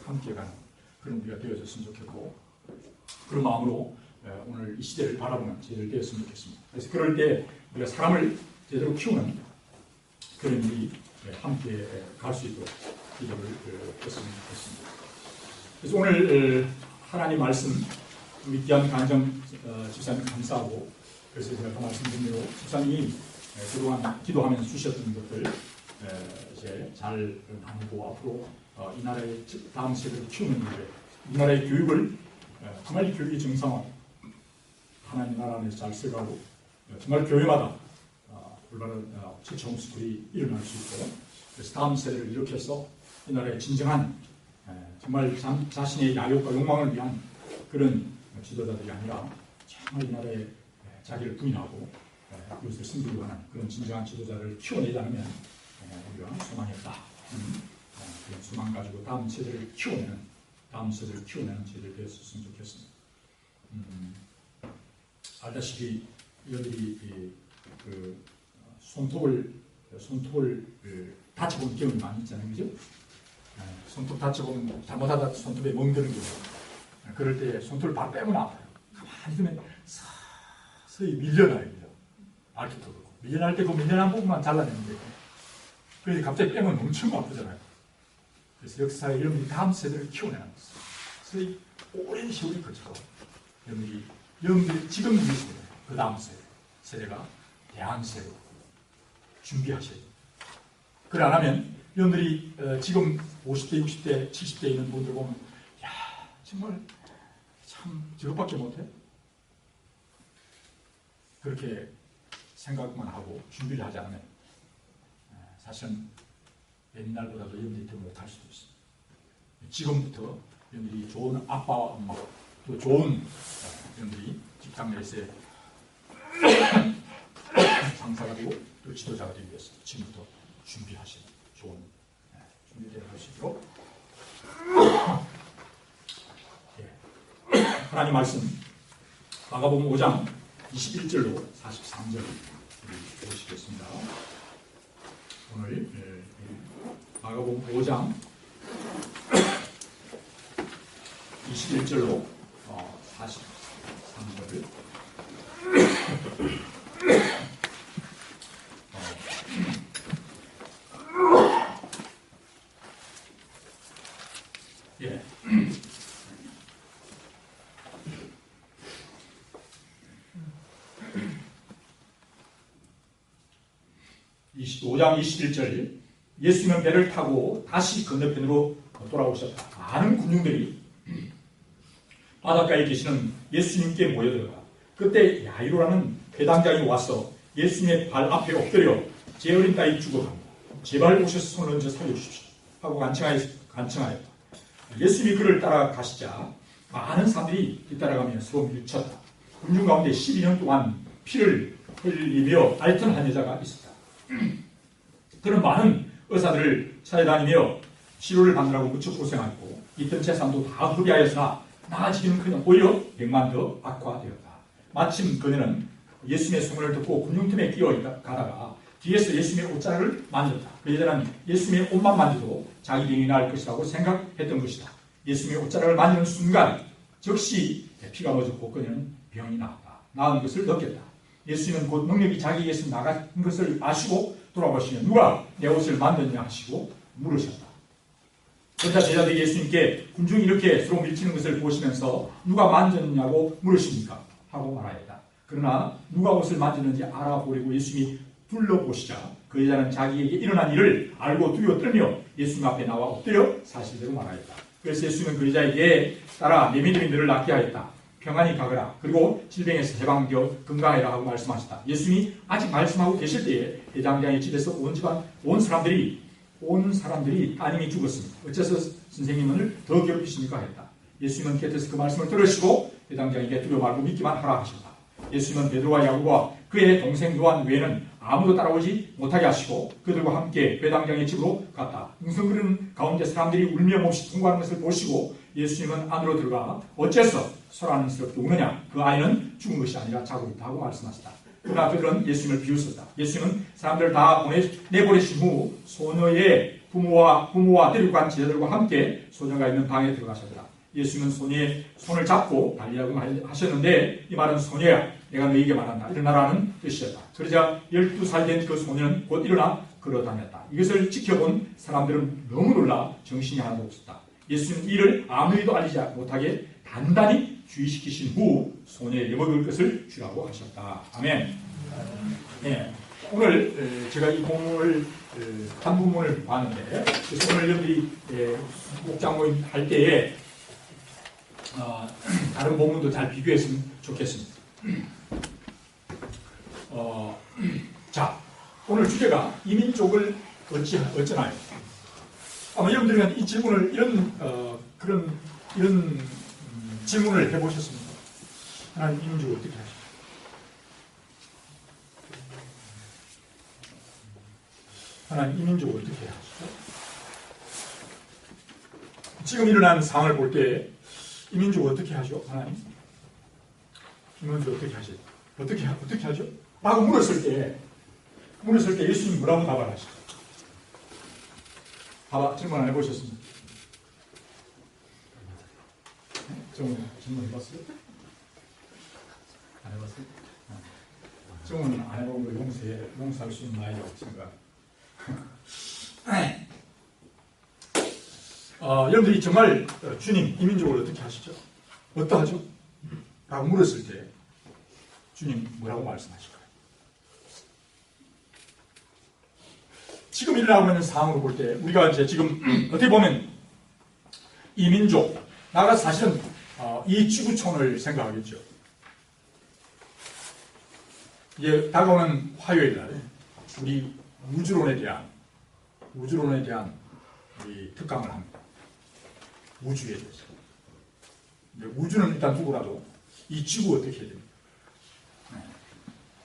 함께 가는 그런 우리가 되어졌으면 좋겠고 그런 마음으로 오늘 이 시대를 바라보는 저희들 되었으면 좋겠습니다. 그래서 그럴 때 우리가 사람을 제대로 키우는 그런 일이 함께 갈 수 있도록 기도를 했으면 좋겠습니다. 그래서 오늘 하나님 말씀 우리 귀한 간정 집사님 감사하고 그래서 제가 그 말씀드린 대로 집사님이 그동안 기도하면서 주셨던 것들 이제 잘 나누고 앞으로 이 나라의 다음 세대를 키우는 일에 이 나라의 교육을 정말 이 교육의 정상화 하나님 나라 안에서 잘 써가고 정말 교회마다 올바른 최초 홈스쿨이 일어날 수 있고 그래서 다음 세대를 일으켜서 이 나라의 진정한 정말 자신의 야욕과 욕망을 위한 그런 지도자들이 아니라 정말 이 나라에 자기를 부인하고 그것을 승부를 하는 그런 진정한 지도자를 키워내지 않으면 우리가 소망이 없다. 그런 소망 가지고 다음 세대를 키워내는 저희들 되었으면 좋겠습니다. 알다시피 여러분들이 그 손톱을 다쳐본 경험이 많이 있잖아요, 그죠? 손톱 다쳐보면 잘못하다 손톱에 멍드는 경우. 그럴 때 손톱을 바로 빼면 아파요. 가만히 있으면 서서히 밀려나요, 그죠? 알기도 그렇고. 밀려날 때 그 밀려난 부분만 잘라내는데 그래서 갑자기 빼면 엄청 아프잖아요. 그래서 역사에 여러분들이 다음 세대를 키워내는 것을 서서히 오랜 세월이 거치고 여러분들이 지금 이 세대, 그 다음 세대가 대한 세대로 준비하셔야 돼요. 그래 안 하면 여러분들이 지금 50대, 60대, 70대 있는 분들 보면 야 정말 참 저것밖에 못해? 그렇게 생각만 하고 준비를 하지 않으면 사실은 옛날보다도 여러분들이 더 못할 수도 있습니다. 지금부터 여러분들이 좋은 아빠와 엄마, 또 좋은 여러분들이 직장 내에서의 상사가 되고 또 지도자가 되기 위해서 지금부터 준비하시는 좋은 준비를 하시도록 하나님 말씀 마가복음 5장 21절로 43절 보시겠습니다. 오늘 마가복음 5장 21절로 43절을 예. 5장 21절 예수님은 배를 타고 다시 건너편으로 돌아오셨다. 많은 군중들이 바닷가에 계시는 예수님께 모여들어가 그때 야이로라는 회당장이 와서 예수님의 발 앞에 엎드려 제 어린 딸이 죽어갑니다. 제발 오셔서 손을 얹어 살려주십시오 하고 간청하였다. 예수님이 그를 따라가시자 많은 사람들이 뒤따라가며 서로 밀쳤다. 군중 가운데 12년 동안 피를 흘리며 앓던 한 여자가 있었다. 그는 많은 의사들을 찾아다니며 치료를 받느라고 무척 고생하였고 있던 재산도 다 허비하였으나 나아지기는커녕 오히려 병만 더 악화되었다. 마침 그녀는 예수님의 소문을 듣고 군중 틈에 끼어가다가 뒤에서 예수님의 옷자락을 만졌다. 그 여자는 예수님의 옷만 만져도 자기 병이 나을 것이라고 생각했던 것이다. 예수님의 옷자락을 만지는 순간 즉시 피가 멎었고 그녀는 병이 나았다. 나은 것을 느꼈다. 예수님은 곧 능력이 자기에게서 나간 것을 아시고 돌아보시며 누가 내 옷을 만졌냐 하시고 물으셨다. 그러자 제자들이 예수님께 군중이 이렇게 서로 밀치는 것을 보시면서 누가 만졌냐고 물으십니까? 하고 말하였다. 그러나 누가 옷을 만졌는지 알아보려고 예수님이 둘러보시자 그 여자는 자기에게 일어난 일을 알고 두려워 떨며 예수님 앞에 나와 엎드려 사실대로 말하였다. 그래서 예수님은 그 여자에게 따라 내 믿음이 너를 낫게 하였다. 평안히 가거라. 그리고 질병에서 해방되어 건강해라 하고 말씀하셨다. 예수님이 아직 말씀하고 계실 때에 회당장의 집에서 온 사람들이 따님이 죽었습니다. 어째서 선생님을 더 괴롭히십니까? 했다. 예수님은 곁에서 그 말씀을 들으시고 회당장에게 두려워 말고 믿기만 하라 하셨다. 예수님은 베드로와 야고보와 그의 동생 요한 외에는 아무도 따라오지 못하게 하시고 그들과 함께 회당장의 집으로 갔다. 웅성거리는 가운데 사람들이 울며 몹시 통과하는 것을 보시고 예수님은 안으로 들어가 어째서 소란스럽게 우느냐? 그 아이는 죽은 것이 아니라 자고 있다 하고 말씀하셨다. 그러나 그들은 예수님을 비웃었다. 예수님은 사람들을 다 내보내신 후 소녀의 부모와 데리고 간 제자들과 함께 소녀가 있는 방에 들어가셨더라. 예수님은 소녀의 손을 잡고 달리라고 하셨는데 이 말은 소녀야 내가 너에게 말한다 일어나라는 뜻이었다. 그러자 12살 된 그 소녀는 곧 일어나 걸어다녔다. 이것을 지켜본 사람들은 너무 놀라 정신이 하나도 없었다. 예수님은 이를 아무에도 알리지 못하게 단단히 주의시키신 후 소녀에게 먹을 것을 주라고 하셨다. 아멘. 네. 오늘 제가 이 본문을 한 부분을 봤는데 그래서 오늘 여러분들이 목장 모임 할 때에 다른 본문도 잘 비교했으면 좋겠습니다. 자, 오늘 주제가 이민족을 어쩌나요? 아마 여러분들은 이 질문을 이런 질문을 해보셨습니까? 하나님 이민족을 어떻게 하시죠? 하나님 이민족을 어떻게 하시죠? 지금 일어난 상황을 볼 때 이민족을 어떻게 하죠? 하나님 이민족을 어떻게 하시죠? 어떻게 하죠? 라고 물었을 때 예수님이 뭐라고 답을 하시죠? 질문 안 해보셨습니까? 질문 해봤어요? 안 해봤어요? 질문 안 해본 거 용서할 수 있는 나이라고 생각. 여러분들이 정말 주님 이민족을 어떻게 하시죠? 어떠하죠? 라고 물었을 때 주님 뭐라고 말씀하실까요? 지금 일어나고 있는 상황으로 볼 때 우리가 이제 지금 어떻게 보면 이민족 나가 사실은 이 지구촌을 생각하겠죠. 이제 다가오는 화요일 날 우리 우주론에 대한 우리 특강을 합니다. 우주에 대해서. 우주는 일단 두고라도 이 지구 어떻게 해야 됩니까?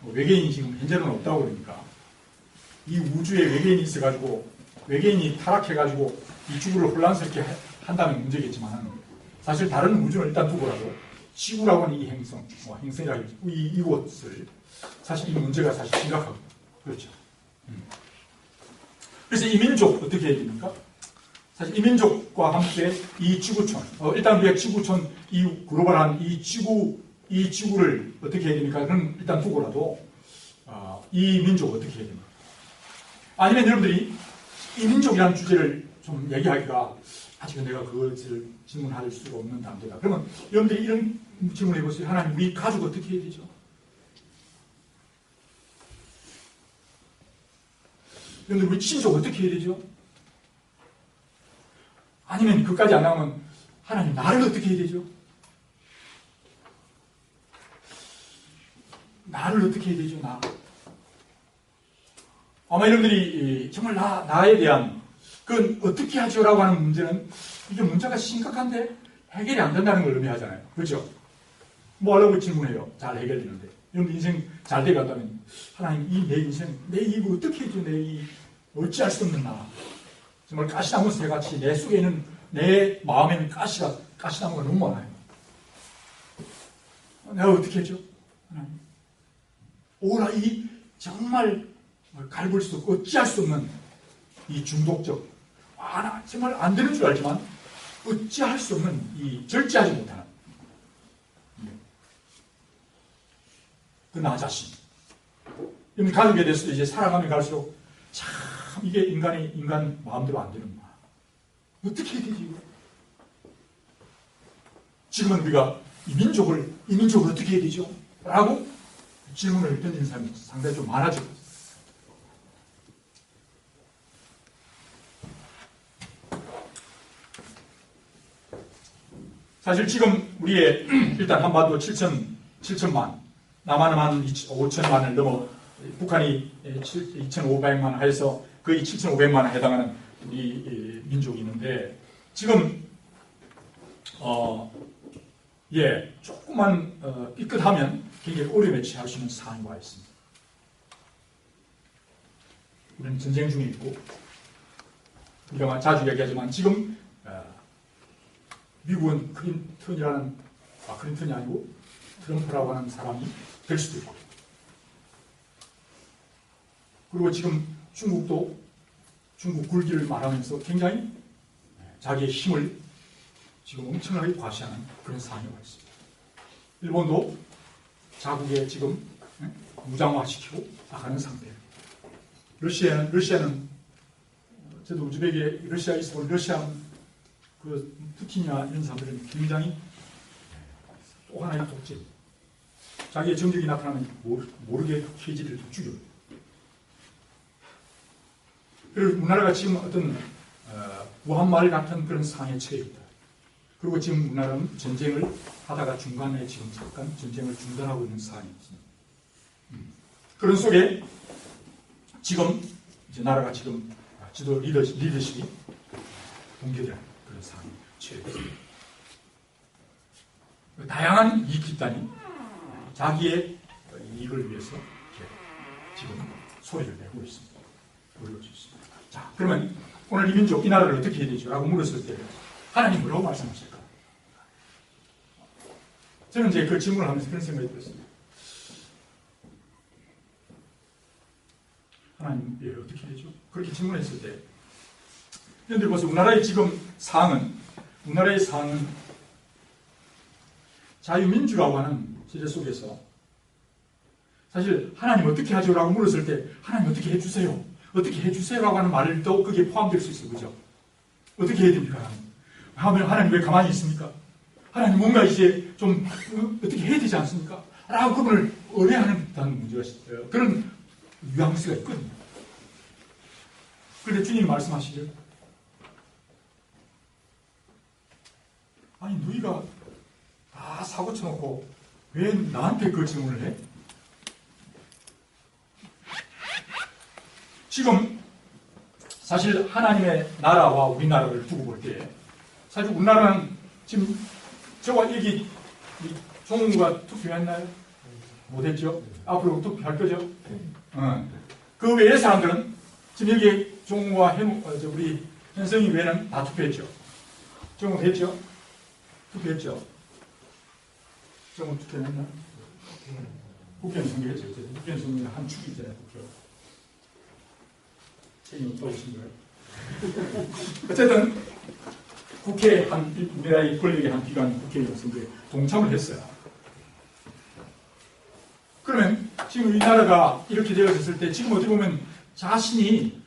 외계인이 지금 현재는 없다고 그러니까 이 우주에 외계인이 있어가지고 외계인이 타락해가지고 이 지구를 혼란스럽게 한다는 문제겠지만 사실 다른 우주는 일단 두고라도 지구라고 하는 이 행성, 행성이라고 이곳을 사실 이 문제가 사실 심각하고 그렇죠. 그래서 이 민족 어떻게 해야 됩니까? 사실 이 민족과 함께 이 지구촌, 일단 우리가 지구촌, 이 글로벌한 이 지구를 어떻게 해야 됩니까? 그럼 일단 두고라도 이 민족 어떻게 해야 됩니까? 아니면 여러분들이 이 민족이라는 주제를 좀 얘기하기가 아직은 내가 그것을 질문할 수가 없는 단계다. 그러면 여러분들이 이런 질문을 해보세요. 하나님, 우리 가족 어떻게 해야 되죠? 여러분들 우리 친족 어떻게 해야 되죠? 아니면 그까지 안 나오면 하나님 나를 어떻게 해야 되죠? 나를 어떻게 해야 되죠? 나. 아마 여러분들이 정말 나에 대한 그건 어떻게 하죠? 라고 하는 문제는 이게 문제가 심각한데 해결이 안 된다는 걸 의미하잖아요. 그렇죠? 뭐 하려고 질문해요. 잘 해결되는데. 여러분 인생 잘 돼간다면 하나님 이 내 인생 내 이거 어떻게 해줘? 내 이 어찌할 수 없는 나. 정말 가시나무 새같이 내 속에 있는 내 마음에는 가시나무가 너무 많아요. 내가 어떻게 해줘? 하나님. 오라 이 정말 갈굴 수 없고 어찌할 수 없는 이 중독적 나 정말 안 되는 줄 알지만 어찌할 수 없는 이 절제하지 못하는 그 나 자신. 이 가족에 대해서도 이제 살아가면 갈수록 참 이게 인간 마음대로 안 되는구나. 어떻게 해야 되지? 지금은 우리가 이 민족을 어떻게 해야 되죠? 라고 질문을 던지는 사람이 상당히 좀 많아지고 있어요. 사실 지금 우리의 일단 한반도 7천만, 남한은 한 5천만을 넘어 북한이 2,500만 해서 거의 7,500만에 해당하는 우리 민족이 있는데 지금 조금만 삐끗하면 굉장히 어려움에 처할 수 있는 상황이 와 있습니다. 우리는 전쟁 중에 있고 우리가 자주 얘기하지만 지금 미국은 클린턴이 아니고 트럼프라고 하는 사람이 될 수도 있고 그리고 지금 중국도 중국 굴기를 말하면서 굉장히 자기의 힘을 지금 엄청나게 과시하는 그런 상황이 와 있습니다. 일본도 자국에 지금 무장화시키고 나가는 상태예요. 러시아는 저도 우즈벡에 러시아에 있어 러시아 그 푸틴이나 이런 사람들은 굉장히 또 하나의 독재. 자기의 정적이 나타나면 모르게 해지를 죽여요. 그리고 우리나라가 지금 어떤 무한마을 같은 그런 상황에 처해 있다. 그리고 지금 우리나라는 전쟁을 하다가 중간에 지금 잠깐 전쟁을 중단하고 있는 상황이 있습니다. 그런 속에 지금 이제 나라가 지금 지도 리더십이 붕괴되는 그런 상황이 처해 있습니다. 다양한 이익 집단이 자기의 이익을 위해서 지금 소리를 내고 있습니다. 보여주고 있습니다. 자, 그러면 오늘 이 민족, 이 나라를 어떻게 해야 되죠? 라고 물었을 때 하나님 뭐라고 말씀하실까? 저는 이제 그 질문을 하면서 그런 생각이 들었습니다. 하나님 어떻게 해야 되죠? 그렇게 질문했을 때 여러분들 보세요. 우리나라의 지금 상황은 자유민주라고 하는 시대 속에서 사실 하나님 어떻게 하죠? 라고 물었을 때 하나님 어떻게 해주세요? 어떻게 해주세요? 라고 하는 말도 거기에 포함될 수 있어요. 그죠? 어떻게 해야 됩니까? 하나님 왜 가만히 있습니까? 하나님 뭔가 이제 좀 어떻게 해야 되지 않습니까? 라고 그분을 의뢰하는 듯한 문제가 있어요. 그런 뉘앙스가 있거든요. 그런데 주님이 말씀하시길 아니 너희가 다 사고 쳐놓고 왜 나한테 그 질문을 해? 지금 사실 하나님의 나라와 우리나라를 두고 볼 때 사실 우리나라는 지금 저와 여기 종우가 투표했나요? 못했죠? 앞으로 투표할 거죠? 그 외의 사람들은 지금 여기 종우와 우리 현성이 외에는 다 투표했죠? 종우 했죠? 투표했죠? 종우 투표했나? 국회의원 선거했죠? 국회의원 선거 한 축이 있잖아요, 국회. 책임 없다고 보신 거예요? 어쨌든 국회 우리나라의 권력의 한 기관 국회의원 선거에 동참을 했어요. 그러면 지금 이 나라가 이렇게 되어졌을 때 지금 어떻게 보면 자신의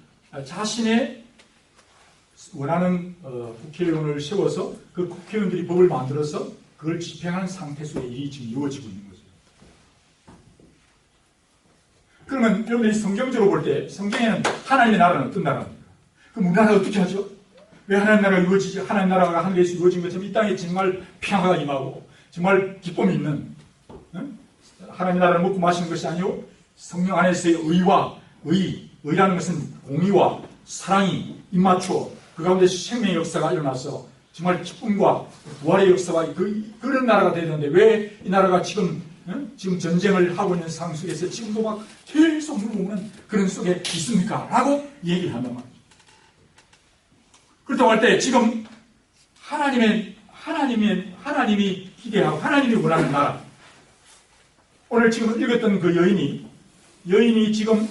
원하는 국회의원을 세워서 그 국회의원들이 법을 만들어서 그걸 집행하는 상태 속에 일이 지금 이루어지고 있는 거죠. 그러면 여러분들이 성경적으로 볼 때 성경에는 하나님의 나라는 어떤 나라입니까? 그럼 우리나라가 어떻게 하죠? 왜 하나님 나라가 이루어지지? 하나님 나라가 하늘에서 이루어진 것처럼 이 땅에 정말 평화가 임하고 정말 기쁨이 있는 하나님 나라를 먹고 마시는 것이 아니요 성령 안에서의 의라는 것은 공의와 사랑이 입맞추어 그 가운데서 생명의 역사가 일어나서 정말 기쁨과 부활의 역사가 그런 나라가 되는데 왜 이 나라가 지금 전쟁을 하고 있는 상황 속에서 지금도 막 계속 물고는 그런 속에 있습니까? 라고 얘기를 한단 말이죠. 그렇다고 할 때 지금 하나님이 기대하고 하나님이 원하는 나라. 오늘 지금 읽었던 그 여인이 지금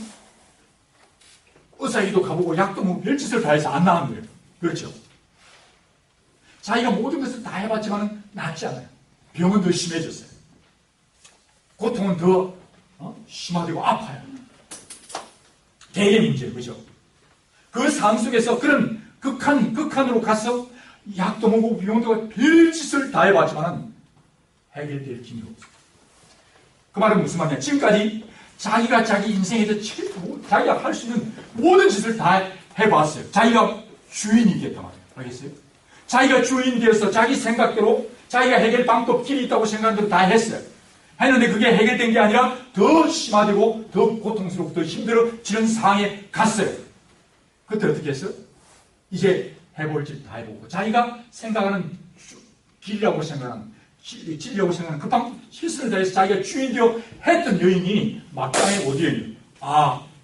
의사에도 가보고 약도 뭐 별짓을 다 해서 안 나은 거예요. 그렇죠? 자기가 모든 것을 다 해봤지만 낫지 않아요. 병은 더 심해졌어요. 고통은 더 심화되고 아파요. 대개 문제예요. 그죠? 그 상황 속에서 그런 극한으로 가서 약도 먹고 병도 별짓을 다 해봤지만 해결될 힘이 없어요. 그 말은 무슨 말이냐? 지금까지 자기가 자기 인생에서 자기가 할 수 있는 모든 짓을 다 해봤어요. 자기가 주인이 됐단 말이에요. 알겠어요? 자기가 주인이 되어서 자기 생각대로 자기가 해결 방법, 길이 있다고 생각한 대로 다 했어요. 했는데 그게 해결된 게 아니라 더 심화되고 더 고통스럽고 더 힘들어지는 상황에 갔어요. 그때 어떻게 했어요? 이제 해볼 짓 다 해보고 자기가 생각하는 길이라고 생각하는 진리라고 생각하는 그 방법 실수를 다해서 자기가 주인 되어 했던 여인이 막강에 어디에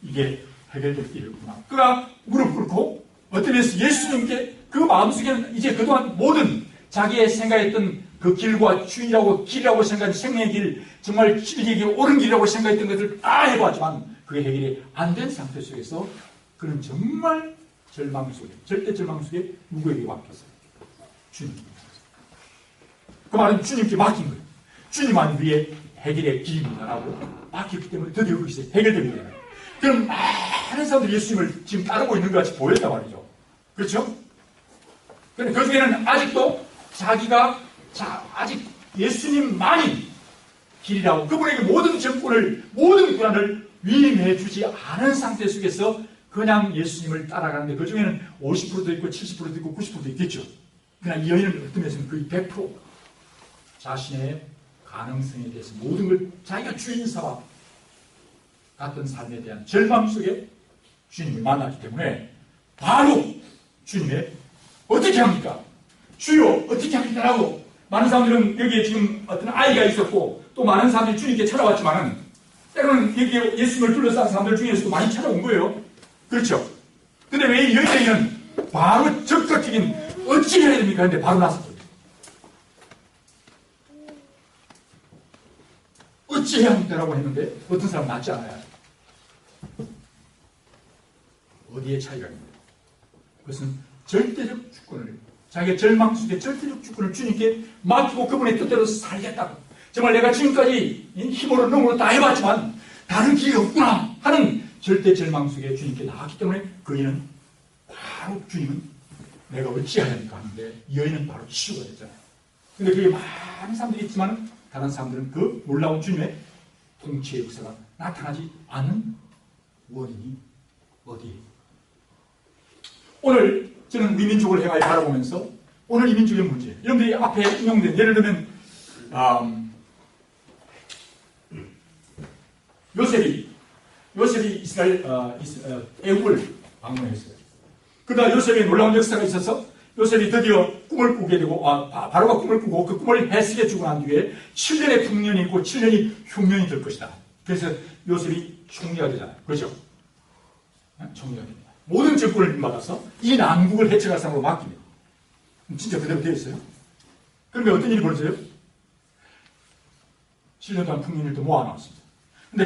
이게 해결될 길이구나. 그가 무릎 꿇고 어떤 면에서 예수님께 그 마음속에는 이제 그동안 모든 자기의 생각했던 그 길과 주인이라고 길이라고 생각한 생명의 길, 정말 진리의 길, 옳은 길이라고 생각했던 것을 다 해봤지만 그게 해결이 안 된 상태 속에서 그는 정말 절망 속에, 절대 절망 속에 누구에게 맡겼어요? 주님. 그 말은 주님께 맡긴 거예요. 주님만 위에 해결의 길입니다라고 맡겼기 때문에 드디어 거기서 해결된 거예요. 그럼 많은 사람들이 예수님을 지금 따르고 있는 것 같이 보였단 말이죠. 그렇죠? 그런데 그 중에는 아직도 자기가 아직 예수님만이 길이라고 그분에게 모든 정권을, 모든 권한을 위임해 주지 않은 상태 속에서 그냥 예수님을 따라가는데 그 중에는 50%도 있고 70%도 있고 90%도 있겠죠. 그러나 이 여인은 어떤 면에서는 거의 100% 자신의 가능성에 대해서 모든 걸 자기가 주인사와 같은 삶에 대한 절망 속에 주님을 만났기 때문에 바로 주님의 어떻게 합니까? 주여 어떻게 합니까? 라고 많은 사람들은 여기에 지금 어떤 아이가 있었고 또 많은 사람들이 주님께 찾아왔지만은 때로는 여기에 예수님을 둘러싼 사람들 중에서도 많이 찾아온 거예요. 그렇죠? 근데 왜 이 여인은 바로 적극적인 어찌 해야 됩니까? 근데 바로 나섰거든요. 어찌 해야 합니까? 라고 했는데 어떤 사람은 낫지 않아요. 어디에 차이가 있나요? 그것은 절대적 주권을 자기의 절망 속에 절대적 주권을 주님께 맡기고 그분의 뜻대로 살겠다고 정말 내가 지금까지 힘으로 능으로 다 해봤지만 다른 길이 없구나 하는 절대 절망 속에 주님께 나왔기 때문에 그 여인은 바로 주님은 내가 어찌해야 합니까 하는데 이 여인은 바로 치유가 됐잖아요. 근데 그게 많은 사람들이 있지만 다른 사람들은 그 놀라운 주님의 통치의 역사가 나타나지 않는 원인이 어디에? 오늘 저는 우리 민족을 해가지 바라보면서 오늘 이 민족의 문제, 여러분들이 앞에 인용된 예를 들면 요셉이 이스라엘 애굽을 방문했어요. 그러다 요셉의 놀라운 역사가 있어서 요셉이 드디어 꿈을 꾸게 되고 바로가 꿈을 꾸고 그 꿈을 해석해 주고 난 뒤에 7년의 풍년이 있고 7년이 흉년이 될 것이다. 그래서 요셉이 총리가 되잖아요. 그렇죠? 총리가 됩니다. 모든 정권을 받아서 이 난국을 해쳐갈 사람으로 맡깁니다. 진짜 그대로 되어 있어요. 그러면 어떤 일이 벌어져요? 7년 동안 풍년을 또 모아놨습니다. 근데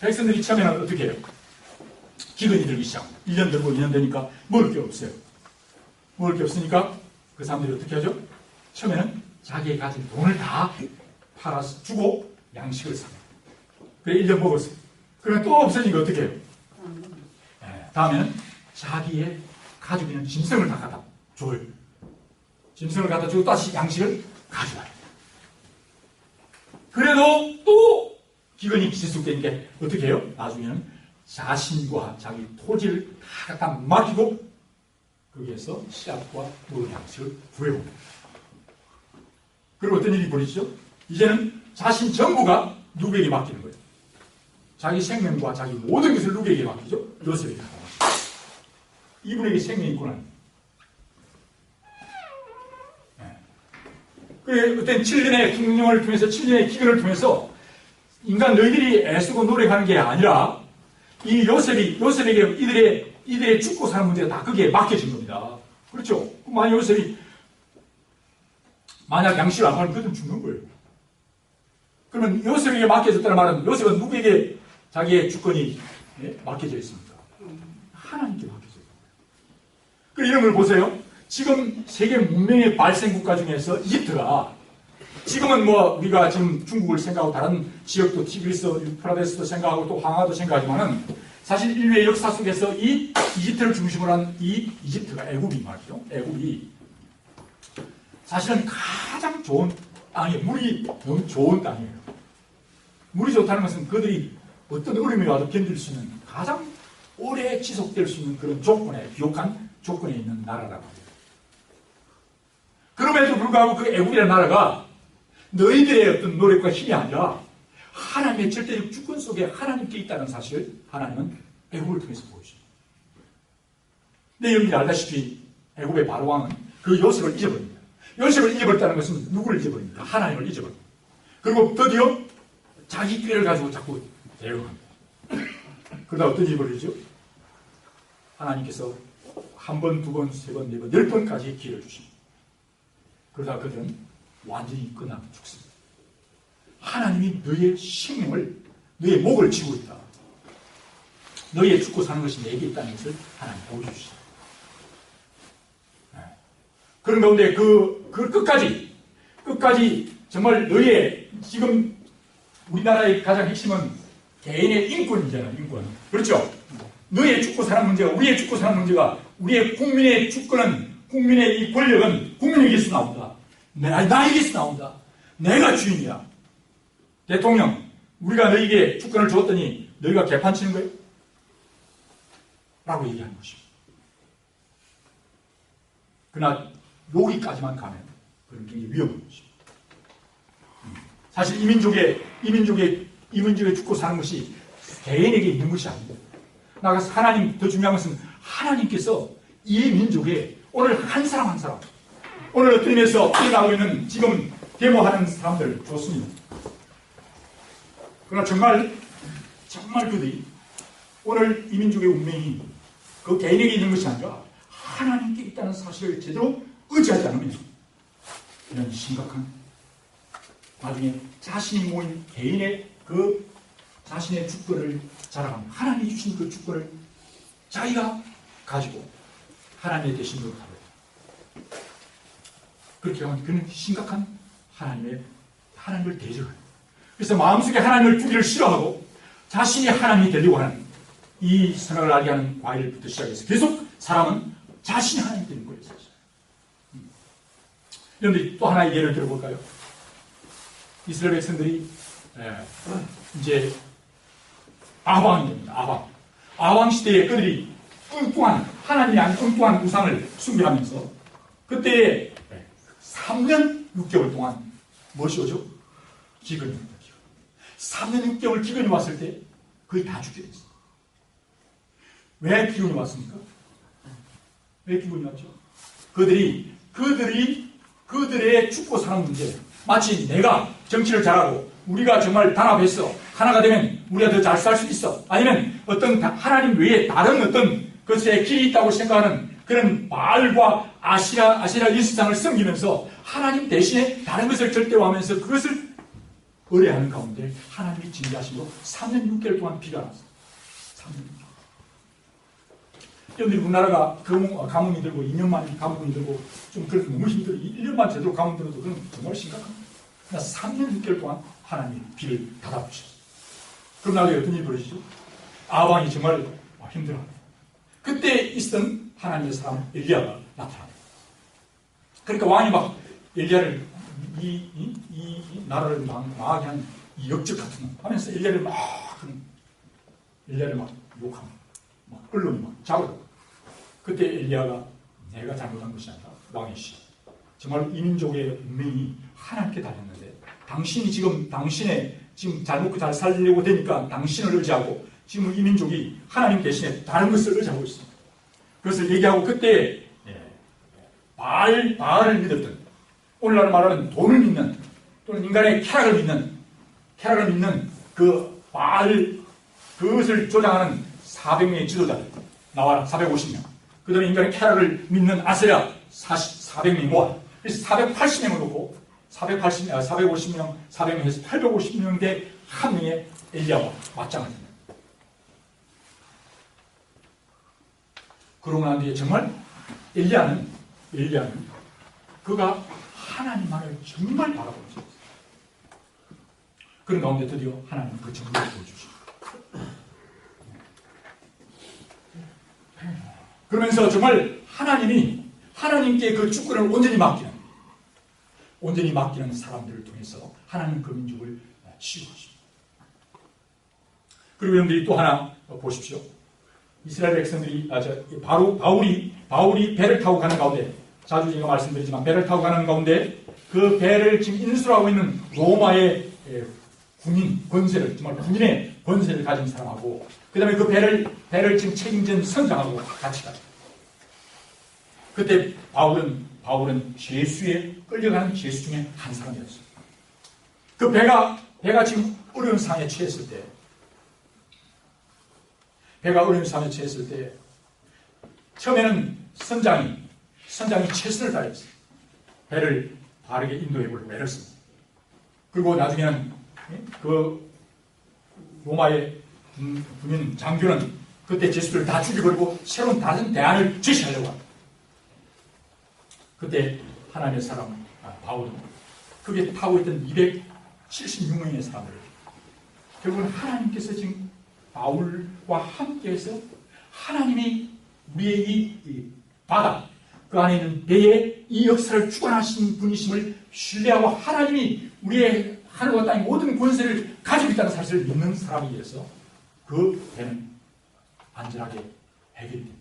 백성들이 처음에는 어떻게 해요? 기근이 들기 시작합니다. 1년 들고 2년 되니까 먹을 게 없어요. 먹을 게 없으니까 그 사람들이 어떻게 하죠? 처음에는 자기의 가진 돈을 다 팔아서 주고 양식을 삽니다. 그래 1년 먹었어요. 그러면 또 없어지니까 어떻게 해요? 다음에는 자기의 가지고 있는 짐승을 다 갖다 줘요. 짐승을 갖다 주고 다시 양식을 가져와요. 그래도 또 기근이 지속되니까 어떻게 해요? 나중에는 자신과 자기 토지를 다 갖다 맡기고 거기에서 씨앗과 먹을 양식을 구해옵니다. 그리고 어떤 일이 벌어지죠? 이제는 자신 전부가 누구에게 맡기는 거예요? 자기 생명과 자기 모든 것을 누구에게 맡기죠? 요셉에게. 이분에게 생명이 있구나. 그래, 어떤 7년의 풍년을 통해서 7년의 기근을 통해서 인간 너희들이 애쓰고 노력하는 게 아니라 이 요셉에게 이들의 죽고 사는 문제가 다 거기에 맡겨진 겁니다. 그렇죠? 만약 요셉이 만약 양식을 안 팔면 그들은 죽는 거예요. 그러면 요셉에게 맡겨졌다는 말은 요셉은 누구에게 자기의 주권이 맡겨져 있습니까? 하나님께 맡겨져 있어요. 그 이런 걸 보세요. 지금 세계 문명의 발생 국가 중에서 이집트가 지금은 뭐 우리가 지금 중국을 생각하고 다른 지역도 티그리스, 유프라데스도 생각하고 또 황하도 생각하지만은 사실 인류의 역사 속에서 이 이집트를 중심으로 한 이 이집트가 애굽이 말이죠. 애굽이 사실은 가장 좋은 땅이에요. 물이 너무 좋은 땅이에요. 물이 좋다는 것은 그들이 어떤 어려움이 와도 견딜 수 있는 가장 오래 지속될 수 있는 그런 조건에 비옥한 조건에 있는 나라라고 합니다. 그럼에도 불구하고 그 애굽이라는 나라가 너희들의 어떤 노력과 힘이 아니라 하나님의 절대적 주권 속에 하나님께 있다는 사실을 하나님은 애굽을 통해서 보여줍니다. 근데 여러분이 알다시피 애굽의 바로왕은 그 요셉을 잊어버립니다. 요셉을 잊어버렸다는 것은 누구를 잊어버립니까? 하나님을 잊어버립니다. 그리고 드디어 자기 꾀를 가지고 자꾸 대응합니다. 그러다 어떤 일이 벌어지죠? 하나님께서 한 번, 두 번, 세 번, 네 번, 10번까지 기회를 주십니다. 그러다 그들은 완전히 끝나고 죽습니다. 하나님이 너의 생명을, 너의 목을 쥐고 있다. 너의 죽고 사는 것이 내게 있다는 것을 하나님 보여주시죠. 그런 가운데 그 끝까지 정말 너의 지금 우리나라의 가장 핵심은 개인의 인권이잖아요. 인권. 그렇죠? 너의 죽고 사는 문제가, 우리의 죽고 사는 문제가, 우리의 국민의 주권은, 국민의 이 권력은 국민에게서 나온다. 나에게서 나온다. 내가 주인이야. 대통령, 우리가 너에게 주권을 주었더니 너희가 개판 치는 거예요? 라고 얘기하는 것입니다. 그러나 여기까지만 가면 그런 굉장히 위험한 것입니다. 사실 이 민족의 죽고 사는 것이 개인에게 있는 것이 아닙니다. 나가서 하나님, 더 중요한 것은 하나님께서 이 민족에 오늘 한 사람 한 사람, 오늘 어떤 의미에서 일어나고 있는 지금 데모하는 사람들 좋습니다. 그러나 정말 그들이 오늘 이 민족의 운명이 그 개인에게 있는 것이 아니라 하나님께 있다는 사실을 제대로 의지하지 않으면 이런 심각한 나중에 자신이 모인 개인의 그 자신의 주권을 자랑합니다. 하나님이 주신 그 주권을 자기가 가지고 하나님의 대신으로 가요. 그렇게 하면 그는 심각한 하나님을 대적해요. 그래서 마음속에 하나님을 두기를 싫어하고 자신이 하나님이 되려고 하는 이 선악을 알게 하는 과일부터 시작해서 계속 사람은 자신이 하나님이 되는 거예요. 사실. 그런데 또 하나의 예를 들어볼까요? 이스라엘 백성들이 이제 아방이 됩니다. 아방 시대에 그들이 뚱뚱한 하나님이 아닌 뚱뚱한 우상을 숭배하면서 그때 3년 6개월 동안 무엇이 오죠? 기근이 옵니다. 3년 6개월 기근이 왔을 때 거의 다 죽게 됐어요. 왜 기근이 왔습니까? 왜 기근이 왔죠? 그들의 죽고 사는 문제, 마치 내가 정치를 잘하고 우리가 정말 단합해서 하나가 되면 우리가 더 잘 살 수 있어, 아니면 어떤 하나님 외에 다른 어떤 것에 길이 있다고 생각하는 그런 바알과 아시라 일수상을 섬기면서 하나님 대신에 다른 것을 절대화하면서 그것을 의뢰하는 가운데 하나님이 징계하시고 3년 6개월 동안 비가 났어요. 3년 6개월. 여러분들이 우리나라가 가뭄이 들고 2년만 가뭄이 들고 좀 그렇게 너무 힘들어. 1년만 제대로 가뭄 들어도 그건 정말 심각합니다. 그러나 3년 6개월 동안 하나님이 비를 닫아주셨어요. 그럼 나중에 어떤 일이 벌어지죠? 아방이 정말 힘들어합니다. 그때 있었던 하나님의 사람 엘리야가 나타납니다. 그러니까 왕이 막 엘리야를 이 나라를 망하게 한 이 역적 같은 놈 하면서 엘리야를 막 욕합니다. 막 언론이 막 잡으라고. 그때 엘리야가 내가 잘못한 것이 아니라 왕의 시. 정말 이 민족의 운명이 하나님께 달렸는데 당신이 지금 잘 먹고 잘 살려고 되니까 당신을 의지하고 지금 이 민족이 하나님 대신에 다른 것을 의지하고 있습니다. 그것을 얘기하고 그때 바알을 믿었던, 오늘날 말하는 돈을 믿는 또는 인간의 쾌락을 믿는 그 바알, 그것을 조장하는 400명의 지도자들 나와라. 450명. 그 다음에 인간의 쾌락을 믿는 아세라 400명이 모아. 그래서 480명을 놓고 450명, 400명 해서 850명 대 한 명의 엘리야와 맞짱을 듭니다. 그러고 난 뒤에 정말 엘리야는 그가 하나님만을 정말 바라보고 있었어요. 그런 가운데 드디어 하나님 그 정보를 보여주십니다. 그러면서 정말 하나님께 그 주권을 온전히 맡기는 사람들을 통해서 하나님 그 민족을 치유하십니다. 그리고 여러분들이 또 하나 보십시오. 이스라엘 백성들이 바울이 배를 타고 가는 가운데, 자주 제가 말씀드리지만 배를 타고 가는 가운데 그 배를 지금 인수하고 있는 로마의 군인 권세를, 정말 군인의 권세를 가진 사람하고, 그 다음에 그 배를 지금 책임진 선장하고 같이 가요. 그때 바울은 죄수에 끌려가는 죄수 중에 한 사람이었어요. 그 배가 지금 어려운 상황에 처했을 때, 처음에는 선장이 최선을 다했어요. 배를 바르게 인도해보려고 애를 씁니다. 그리고 나중에는 그 로마의 군인 장교는 그때 죄수들을 다 죽여버리고 새로운 다른 대안을 제시하려고 합니다. 그때 하나님의 사람 바울은 그게 타고 있던 276명의 사람들, 결국은 하나님께서 지금 바울과 함께해서 하나님이 우리의 이 바다, 그 안에 있는 배의 이 역사를 주관하신 분이심을 신뢰하고 하나님이 우리의 하늘과 땅의 모든 권세를 가지고 있다는 사실을 믿는 사람에 의해서 그 배는 안전하게 해결됩니다.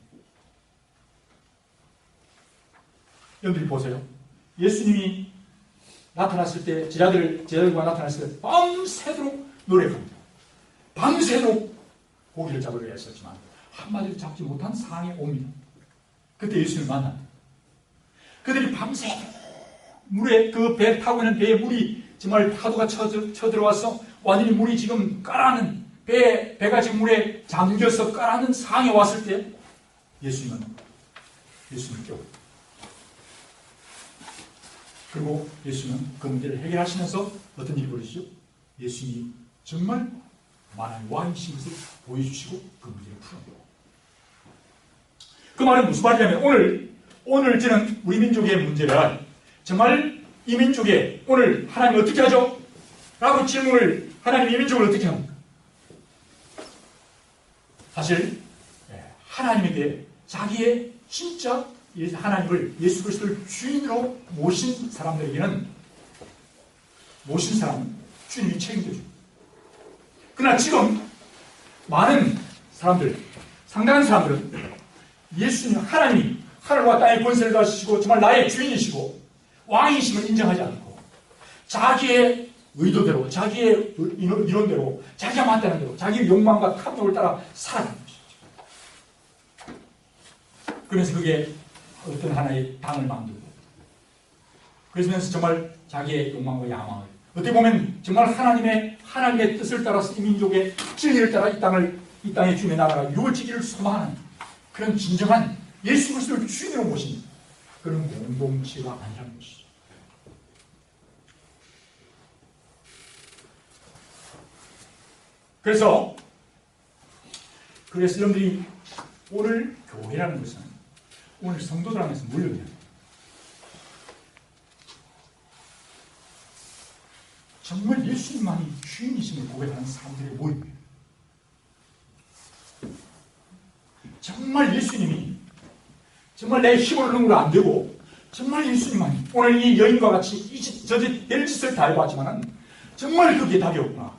여러분들이 보세요. 예수님이 나타났을 때, 제자들과 나타났을 때 밤새도록 노력합니다. 밤새도록 고기를 잡으려 했었지만 한마디도 잡지 못한 상황에 옵니다. 그때 예수님을 만납니다. 그들이 밤새 물에, 그 배 타고 있는 배에 물이 정말 파도가 쳐들어와서 완전히 물이 지금 가라앉는, 배가 지금 물에 잠겨서 가라앉는 상황에 왔을 때 예수님을 깨워요. 그리고 예수님은 그 문제를 해결하시면서 어떤 일이 벌어지죠? 예수님이 정말 만화의 왕이신 것을 보여주시고 그 문제를 풀어내요. 그 말은 무슨 말이냐면 오늘 저는 우리 민족의 문제를 정말 이 민족에 오늘 하나님 어떻게 하죠? 라고 질문을, 하나님 이 민족을 어떻게 합니까? 사실 하나님에게 자기의 진짜 하나님을, 예수 그리스도를 주인으로 모신 사람은 주님이 책임져 줍니다. 그러나 지금 많은 사람들, 상당한 사람들은 예수님, 하나님이 하늘과 땅의 권세를 가지시고 정말 나의 주인이시고 왕이심을 인정하지 않고 자기의 의도대로, 자기의 이론대로, 자기가 맞다는 대로, 자기의 욕망과 탐욕을 따라 살아가는 것이죠. 그러면서 그게 어떤 하나의 당을 만들고, 그러면서 정말 자기의 욕망과 야망을, 어떻게 보면 정말 하나님의 뜻을 따라서 이 민족의 진리를 따라 이 땅의 주님의 나라가 이루어지기를 소망하는 그런 진정한 예수 그리스도를 주인으로 모신 그런 공동체가 아니라는 것이죠. 그래서 여러분들이 오늘 교회라는 것은 오늘 성도들 안에서 물론이야. 정말 예수님만이 주인이심을 고백하는 사람들의 모임이에요. 정말 예수님이 정말 내 힘으로 능으로 안 되고 정말 예수님만이 오늘 이 여인과 같이 될 짓을 다 해봤지만은 정말 그게 답이 없구나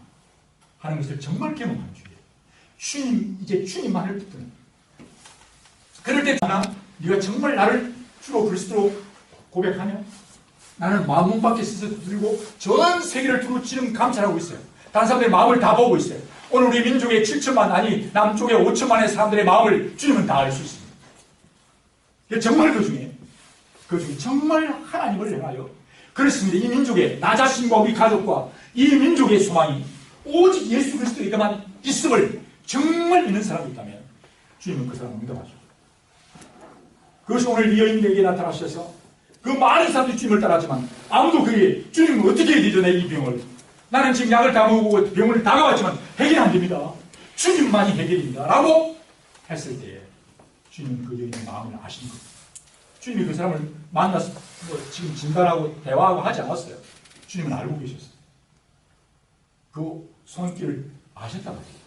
하는 것을 정말 경험하는 주님, 이제 주님만을 붙드는. 그럴 때 네가 정말 나를 주로 그리스도로 고백하며 나는 마음 밖에 스스로 두드리고 전 세계를 두루 지금 감찰하고 있어요. 다른 사람들의 마음을 다 보고 있어요. 오늘 우리 민족의 7천만 아니 남쪽의 5천만의 사람들의 마음을 주님은 다 알 수 있습니다. 정말 그 중에 정말 하나님을 향하여 그렇습니다. 이 민족의 나 자신과 우리 가족과 이 민족의 소망이 오직 예수 그리스도에게만 있음을 정말 믿는 사람이 있다면 주님은 그 사람을 응답하죠. 그것이 오늘 이 여인에게 나타나셔서 그 많은 사람들이 주님을 따랐지만 아무도 그게 주님은 어떻게 해야 되죠? 내 이 병을 나는 지금 약을 다 먹고 병을 다 가봤지만 해결이 안 됩니다. 주님만이 해결입니다. 라고 했을 때에 주님은 그 여인의 마음을 아신 거예요. 주님이 그 사람을 만나서 지금 진단하고 대화하고 하지 않았어요. 주님은 알고 계셨어요. 그 손길을 아셨단 말이에요.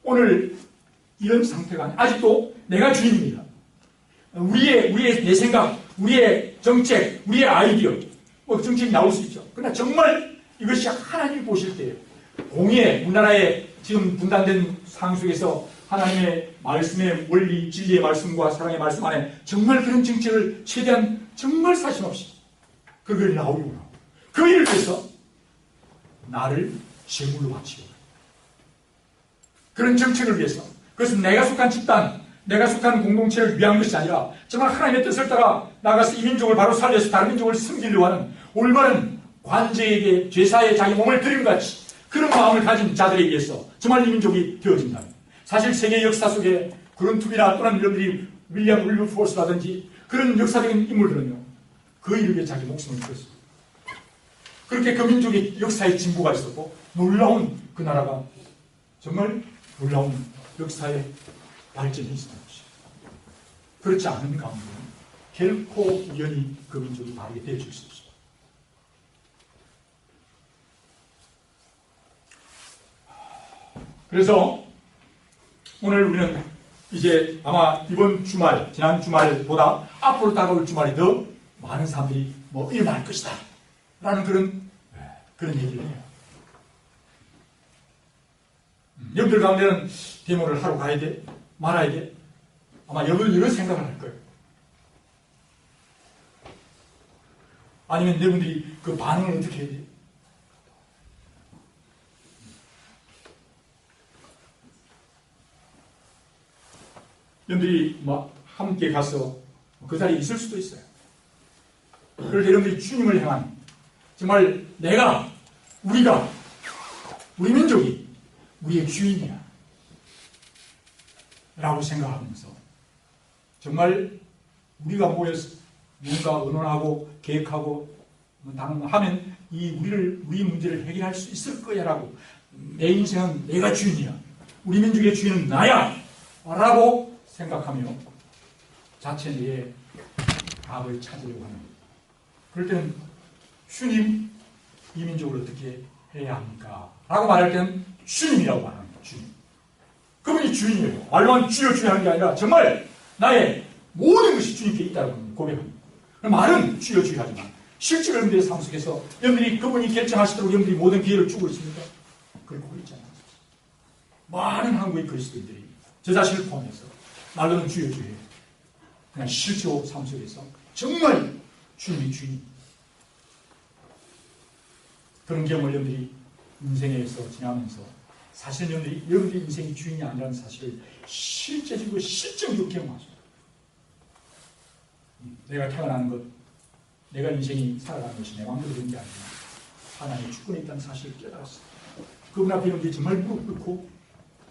오늘 이런 상태가 아직도 내가 주인입니다. 내 생각, 우리의 정책, 우리의 아이디어, 정책이 나올 수 있죠. 그러나 정말 이것이 하나님이 보실 때 우리나라의 지금 분단된 상황 속에서 하나님의 말씀의 원리, 진리의 말씀과 사랑의 말씀 안에 정말 그런 정책을 최대한 정말 사심없이 그걸 나오구나. 그 일을 위해서 나를 제물로 바치고 그런 정책을 위해서 그것은 내가 속한 집단, 내가 속한 공동체를 위한 것이 아니라 정말 하나님의 뜻을 따라 나가서 이 민족을 바로 살려서 다른 민족을 섬기려고 하는 올바른 관제에게 제사에 자기 몸을 드린 같이 그런 마음을 가진 자들에 의해서 정말 이 민족이 되어진다면 사실 세계 역사 속에 그룬투비나 또는 여러분들이 윌리엄 윌버포스라든지 그런 역사적인 인물들은요 그 일을 위해 자기 목숨을 걸었습니다. 그렇게 그 민족의 역사의 진보가 있었고 놀라운 그 나라가 정말 놀라운 역사의 발전이 있었던 것이죠. 그렇지 않은 가운데는 결코 우연히 그 민족이 바르게 되어질 수 없습니다. 그래서 오늘 우리는 이제 아마 이번 주말, 지난 주말보다 앞으로 다가올 주말이 더 많은 사람들이 일어날 것이다 라는 그런 얘기를 해요. 여러분들 가운데는 데모를 하러 가야 돼? 말아야 돼? 아마 여러 생각을 할 거예요. 아니면 여러분들이 그 반응을 어떻게 해야 돼? 여러분들이 함께 가서 그 자리에 있을 수도 있어요. 그럴 때 여러분들이 주님을 향한 정말 우리 민족이 우리의 주인이야 라고 생각하면서 정말 우리가 모여서 뭔가 의논하고 계획하고 하면 우리 문제를 해결할 수 있을 거야 라고 내 인생은 내가 주인이야 우리 민족의 주인은 나야 라고 생각하며 자체 내의 답을 찾으려고 하는 거예요. 그럴 때는 주님 이 민족을 어떻게 해야 합니까? 라고 말할 때는 주님이라고 말하는 거예요. 주님. 그분이 주인이에요. 말로만 주여 주여 하는 게 아니라 정말 나의 모든 것이 주님께 있다고 고백합니다. 말은 주여 주여 하지만 실제로 여러분들의 삶 속에서 여러분들이 그분이 결정하시도록 여러분들이 모든 기회를 주고 있습니까? 그렇고 있잖아요. 많은 한국의 그리스도인들이 저 자신을 포함해서 말로는 주여 주여 해요. 그냥 실제로 삶 속에서 정말 주님이 주인. 그런 경험을 여러분들이 인생에서 지나면서 사실 여러분들의 인생이 주인이 아니라는 사실을 실제적이고 실정적으로 경험하죠. 내가 태어나는 것, 내가 인생이 살아가는 것이 내 마음대로 되는 게 아니라 하나님의 주권에 있다는 사실을 깨달았어요. 그분 앞에 여러분들이 정말 무릎 꿇고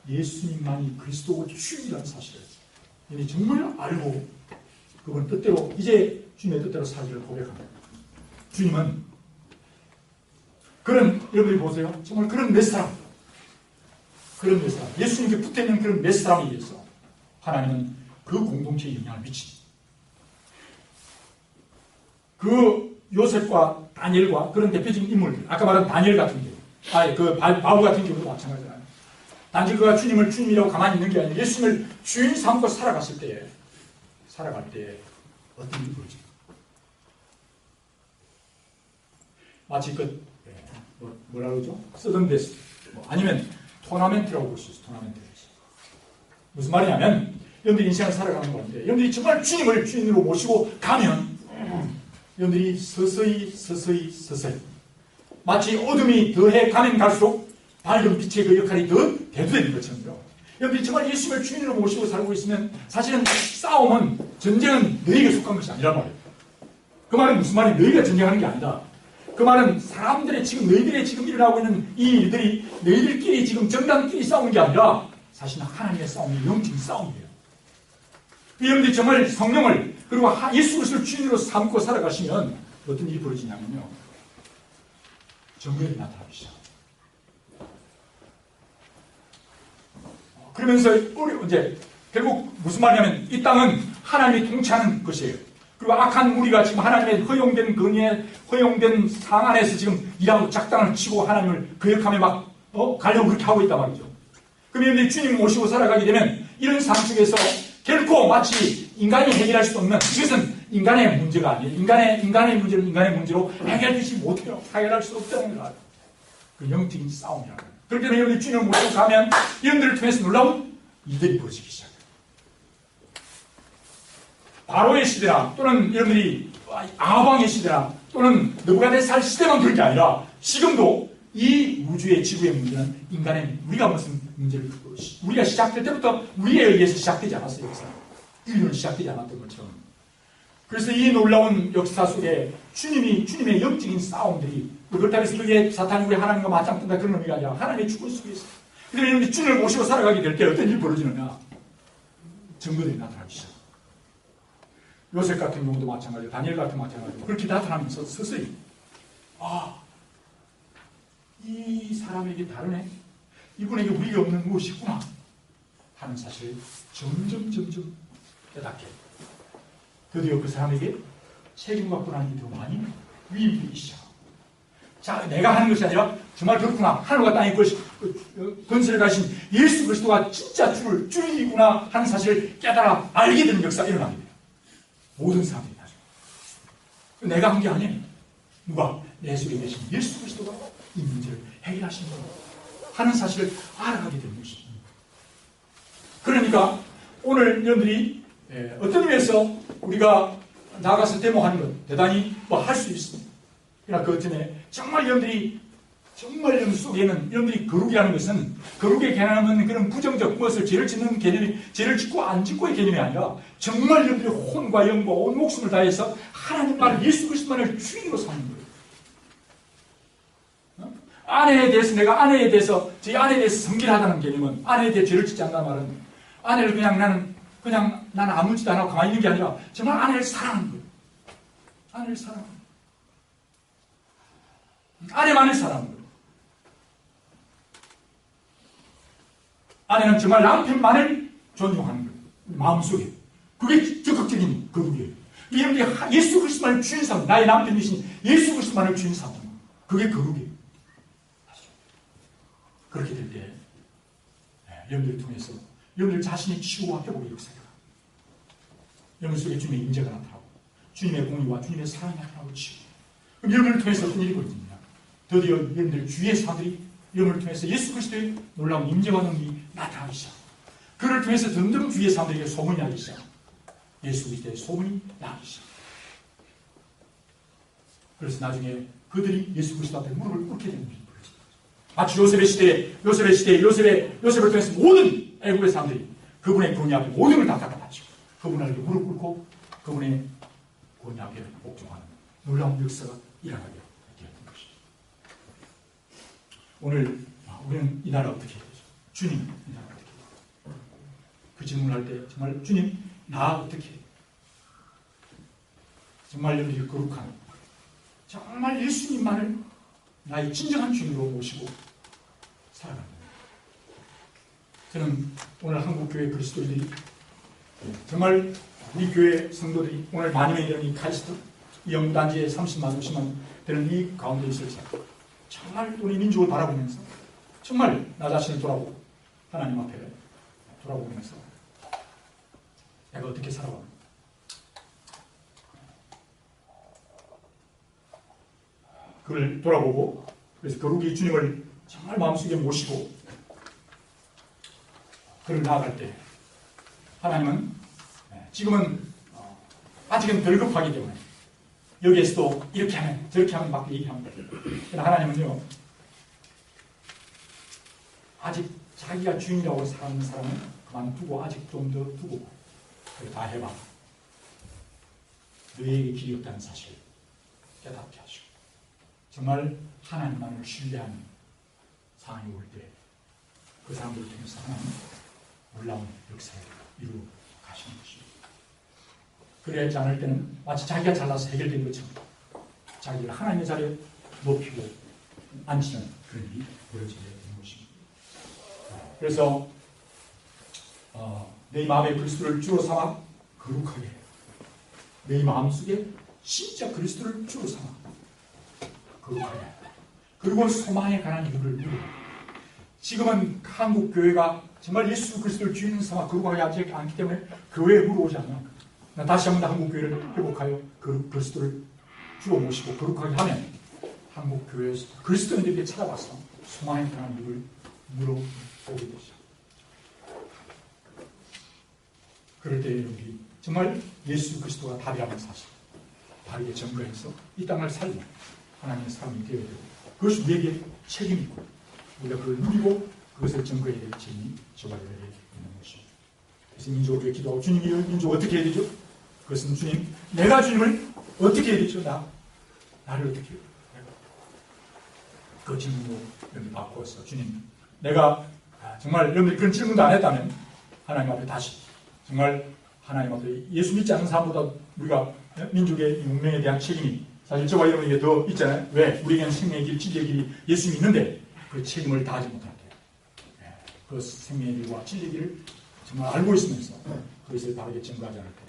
예수님만이 그리스도고 주인이라는 사실을 이제 정말 알고 그분 뜻대로 이제 주님의 뜻대로 살기를 고백합니다. 주님은 그런, 여러분들이 보세요. 정말 그런 몇 사람, 예수님께 붙어있는 그런 몇 사람에 의해서 하나님은 그 공동체에 영향을 미칩니다. 그 요셉과 다니엘과 그런 대표적인 인물들, 아까 말한 다니엘 같은 경우, 바울 같은 경우도 마찬가지잖아요. 단지 그가 주님을 주님이라고 가만히 있는 게 아니라 예수님을 주인 삼고 살아갈 때 어떤 일이 벌어집니까? 마치 뭐라 그러죠? 서든데스, 아니면 토너멘트라고 볼 수 있어요. 토너멘트. 무슨 말이냐면 여러분들이 인생을 살아가는 건데 여러분들이 정말 주님을 주인으로 모시고 가면 여러분들이 서서히 마치 어둠이 더해 가면 갈수록 밝은 빛의 그 역할이 더 대두되는 것처럼요. 여러분들이 정말 예수님을 주인으로 모시고 살고 있으면 사실은 싸움은, 전쟁은 너희에게 속한 것이 아니란 말이에요. 그 말은 무슨 말이에요? 너희가 전쟁하는 게 아니다. 그 말은 사람들의 지금 너희들의 지금 일어나고 있는 이 일들이 너희들끼리 지금 정당끼리 싸우는 게 아니라 사실은 하나님의 싸움이 영적인 싸움이에요. 여러분들이 정말 성령을 그리고 예수 그리스도를 주인으로 삼고 살아가시면 어떤 일이 벌어지냐면요. 정결이 나타나기 시작합니다. 그러면서 이제 결국 무슨 말이냐면 이 땅은 하나님이 통치하는 것이에요. 그리고 악한 우리가 지금 하나님의 허용된 근위에 허용된 상 안에서 지금 일하고 작당을 치고 하나님을 거역하며 막 가려고 그렇게 하고 있단 말이죠. 그러면 주님 모시고 살아가게 되면 이런 삶 속에서 결코 마치 인간이 해결할 수 없는, 이것은 인간의 문제가 아니에요. 인간의 문제를 인간의 문제로 해결되지 못해요. 해결할 수 없다는 거예요. 그 영적인 싸움이라는 거예요. 그렇게 되면 여러분이 주님을 모시고 가면 이런들을 통해서 놀라운 일들이 벌어지기 시작해요. 바로의 시대나 또는 여러분들이 아방의 시대나 또는 느부갓네살 시대만 그런 게 아니라 지금도 이 우주의 지구의 문제는 우리가 무슨 문제를 우리가 시작될 때부터 우리에 의해서 시작되지 않았어요. 역사. 인류는 시작되지 않았던 것처럼. 그래서 이 놀라운 역사 속에 주님의 영적인 싸움들이 그렇다고 해서 그게 사탄이 우리 하나님과 맞짱 뜬다 그런 의미가 아니라 하나님의 주권 속에 있어요. 그래서 여러분이 주님을 모시고 살아가게 될 때 어떤 일이 벌어지느냐. 증거들이 나타나기 시작. 요셉 같은 경우도 마찬가지고 다니엘 같은 마찬가지고 그렇게 나타나면서 서서히 이 사람에게 다르네. 이분에게 우리가 없는 무엇이 있구나 하는 사실을 점점 깨닫게. 드디어 그 사람에게 책임과 권한이 더 많이 위임되기 시작합니다. 자, 내가 하는 것이 아니라 정말 그렇구나. 하늘과 땅의 건설을 가신 예수 그리스도가 진짜 주인이구나 하는 사실을 깨달아 알게 되는 역사가 일어나게 돼요. 모든 사람들이 나중에. 내가 한 게 아니에요. 누가? 내 속에 계신 예수 그리스도가 이 문제를 해결하신 거예요. 하는 사실을 알아가게 되는 것입니다. 그러니까 오늘 여러분들이 어떤 의미에서 우리가 나가서 데모하는 것 대단히 할 수 있습니다. 그러나 그 때문에 정말 여러분들이 여러분 속에는 여러분들이 거룩이라는 것은 거룩의 개념은 그런 부정적 무엇을 죄를 짓는 개념이 죄를 짓고 안 짓고의 개념이 아니라 정말 여러분들이 혼과 영과 온 목숨을 다해서 하나님만 예수 그리스도만을 주인으로 사는 거예요. 아내에 대해서 제 아내에 대해서 성실하다는 개념은 아내에 대해 죄를 짓지 않는다는 말은 아내를 나는 아무 짓도 안 하고 가만히 있는 게 아니라 정말 아내를 사랑하는 거예요. 아내를 사랑하는 거예요. 아내만을 사랑하는 거예요. 아내는 정말 남편만을 존중하는 거예요. 마음속에. 그게 적극적인 거룩이에요. 여러분들이 예수 그리스도만을 주인 삼는, 나의 남편이신 예수 그리스도만을 주인 삼는 그게 거룩이에요. 그렇게 될 때 여러분들을 통해서 여러분들 자신의 치유와 회복의 역사가 여러분 속에 주님의 임재가 나타나고 주님의 공의와 주님의 사랑이 나타나고 치유. 그럼 여러분을 통해서 어떤 일이 벌어집니다. 드디어 여러분들 주위의 사람들이 여러분을 통해서 예수 그리스도의 놀라운 임재와 능력이 나타나기 시작. 그를 통해서 점점 주위의 사람들에게 소문이 나기 시작. 예수 그리스도의 소문이 나기 시작. 그래서 나중에 그들이 예수 그리스도 앞에 무릎을 꿇게 되는 일이 벌어집니다. 마치 요셉의 시대에 요셉을 통해서 모든 애국의 사람들이 그분의 권위 앞에 모든 걸 다 갖다 바치고 그분에게 무릎 꿇고 그분의 권위 앞에 복종하는 놀라운 역사가 일어나게 되었던 것입니다. 오늘 우리는 이 나라 어떻게 해야 되죠? 주님, 이 나라 어떻게 해야 되죠? 그 질문을 할 때 정말 주님, 나 어떻게 해요? 정말 여기 거룩한 정말 예수님만을 나의 진정한 주님으로 모시고 살아갑니다. 저는 오늘 한국교회 그리스도인들이 정말 우리 교회 성도들이 오늘 만여명이 되는 이 카리스트 이 영단지에 30만 50만 되는 이 가운데 있어서 정말 우리 민족을 바라보면서 정말 나 자신을 돌아보고 하나님 앞에 돌아보면서 내가 어떻게 살아가는가, 그걸 돌아보고 그래서 거룩이 주님을 정말 마음속에 모시고 그를 나아갈 때 하나님은 지금은 아직은 덜 급하기 때문에 여기에서도 이렇게 하면 저렇게 하면 막 얘기합니다. 그러나 하나님은요 아직 자기가 주인이라고 사는 사람은 그만두고 아직 좀 더 두고 그걸 다 해봐. 너에게 길이 없다는 사실 깨닫게 하시고 정말 하나님만을 신뢰하는 상황이 올 때 그 사람들을 통해서 하나님 놀라운 역사를 이루어 가시는 것입니다. 그러지 않을 때는 마치 자기가 잘나서 해결된 것처럼 자기를 하나님의 자리에 높이고 앉히는 그런 일이 벌어지게 되는 것입니다. 그래서 내 마음에 그리스도를 주로 삼아 거룩하게 해요. 내 마음속에 진짜 그리스도를 주로 삼아 거룩하게 해요. 그리고 소망에 관한 이유를 물어요. 지금은 한국 교회가 정말 예수 그리스도를 주인 삼아 거룩하게 하지 않기 때문에 교회에 물어오지 않아요. 다시 한번 한국 교회를 회복하여 그리스도를 주로 모시고 거룩하게 하면 한국 교회에서 그리스도인들에게 찾아와서 소망에 관한 이유를 물어보게 되죠. 그럴 때 여러분들이 정말 예수 그리스도가 답이라는 사실 바르게 증거해서 이 땅을 살고 하나님의 사람이 되어야 되고 그것이 우리에게 책임이 있고 우리가 그걸 누리고 그것을 증거해야 될 책임이 저와 여러분에게 있는 것입니다. 그래서 민족을 위해 기도하고 주님 이 민족 어떻게 해야 되죠? 그것은 주님, 내가 주님을 어떻게 해야 되죠? 나를 어떻게 해요? 그 질문으로 여러분이 바꾸어서 주님, 내가 정말 여러분들이 그런 질문도 안 했다면 하나님 앞에 다시 정말 하나님 앞에 예수 믿지 않는 사람보다 우리가 민족의 운명에 대한 책임이 사실 저와 여러분에게 더 있잖아요. 왜? 우리에게는 생명의 길, 진리의 길이 예수님이 있는데 그 책임을 다하지 못할 때 그 생명의 길과 진리의 길을 정말 알고 있으면서 그것을 바르게 증거하지 않을 때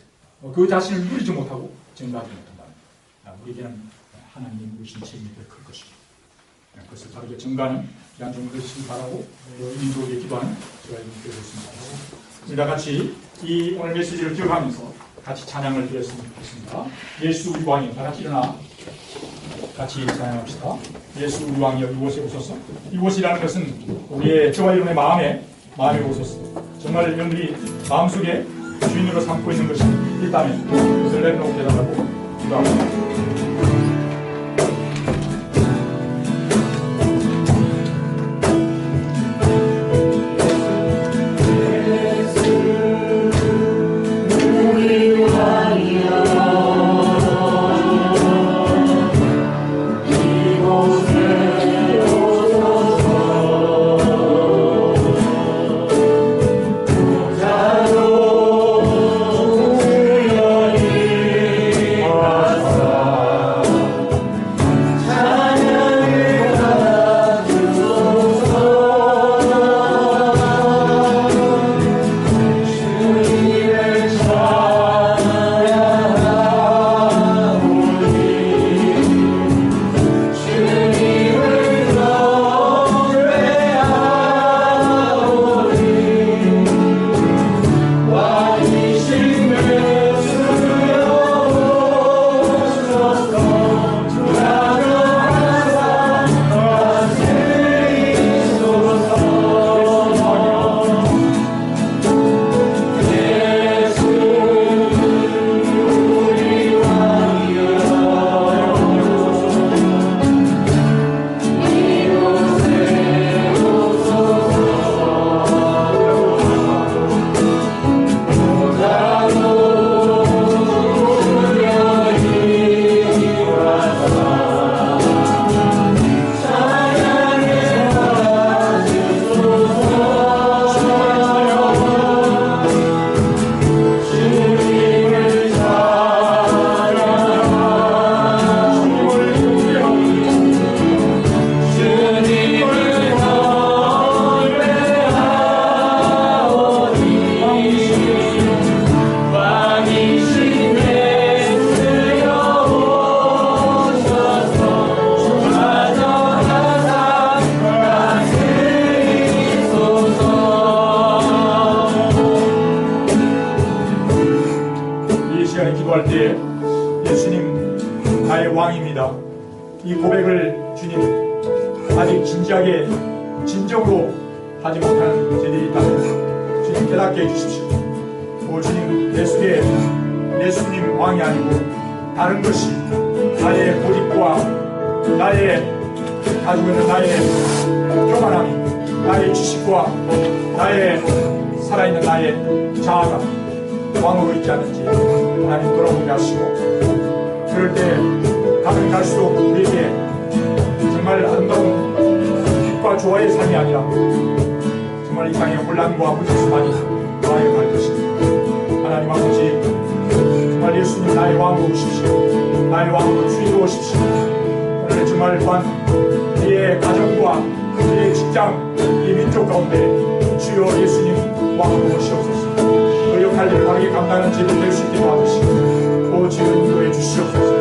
그 자신을 누리지 못하고 증거하지 못한다면 우리에게는 하나님이 물으신 책임이 더 클 것입니다. 그것을 바르게 증거하는 기간 좀 그러시길 바라고 민족에게 기도하는 저와 여러분께 되었습니다. 우리 다 같이 이 오늘 메시지를 기억하면서 같이 찬양을 드렸으면 좋겠습니다. 예수 우리 왕이여, 다 같이 일어나 같이 찬양합시다. 예수 우리 왕이여 이곳에 오소서. 이곳이라는 것은 우리의 저와 여러분의 마음에 오소서. 정말 여러분들이 마음속에 주인으로 삼고 있는 것이 있다면 그것을 내려놓고 대답하고 기도합니다. Oh 주님, 아직 진지하게 진정으로 하지 못하는 죄들이 있다면 주님 깨닫게 해주십시오. 오 주님, 예수님 왕이 아니고 다른 것이 나의 고집과 나의 가지고 있는 나의 교만함이, 나의 지식과 나의 살아있는 나의 자아가 왕으로 있지 않은지 하나님 돌아보게 하시고, 그럴 때 가면 갈수록 우리에게 정말 아름다운 빛과 조화의 삶이 아니라 정말 이 땅의 혼란과 무지수만이 나에게 갈 것입니다. 하나님 아버지, 정말 예수님 나의 왕으로 오십시오. 나의 왕으로 주인으로 오십시오. 오늘 정말 또한 우리의 가정과 우리의 직장, 이 민족 가운데 주여 예수님 왕으로 오시옵소서. 그 역할을 바르게 감당하는 제비 될 수 있게 도와주시고 그 주여 인도해 주시옵소서.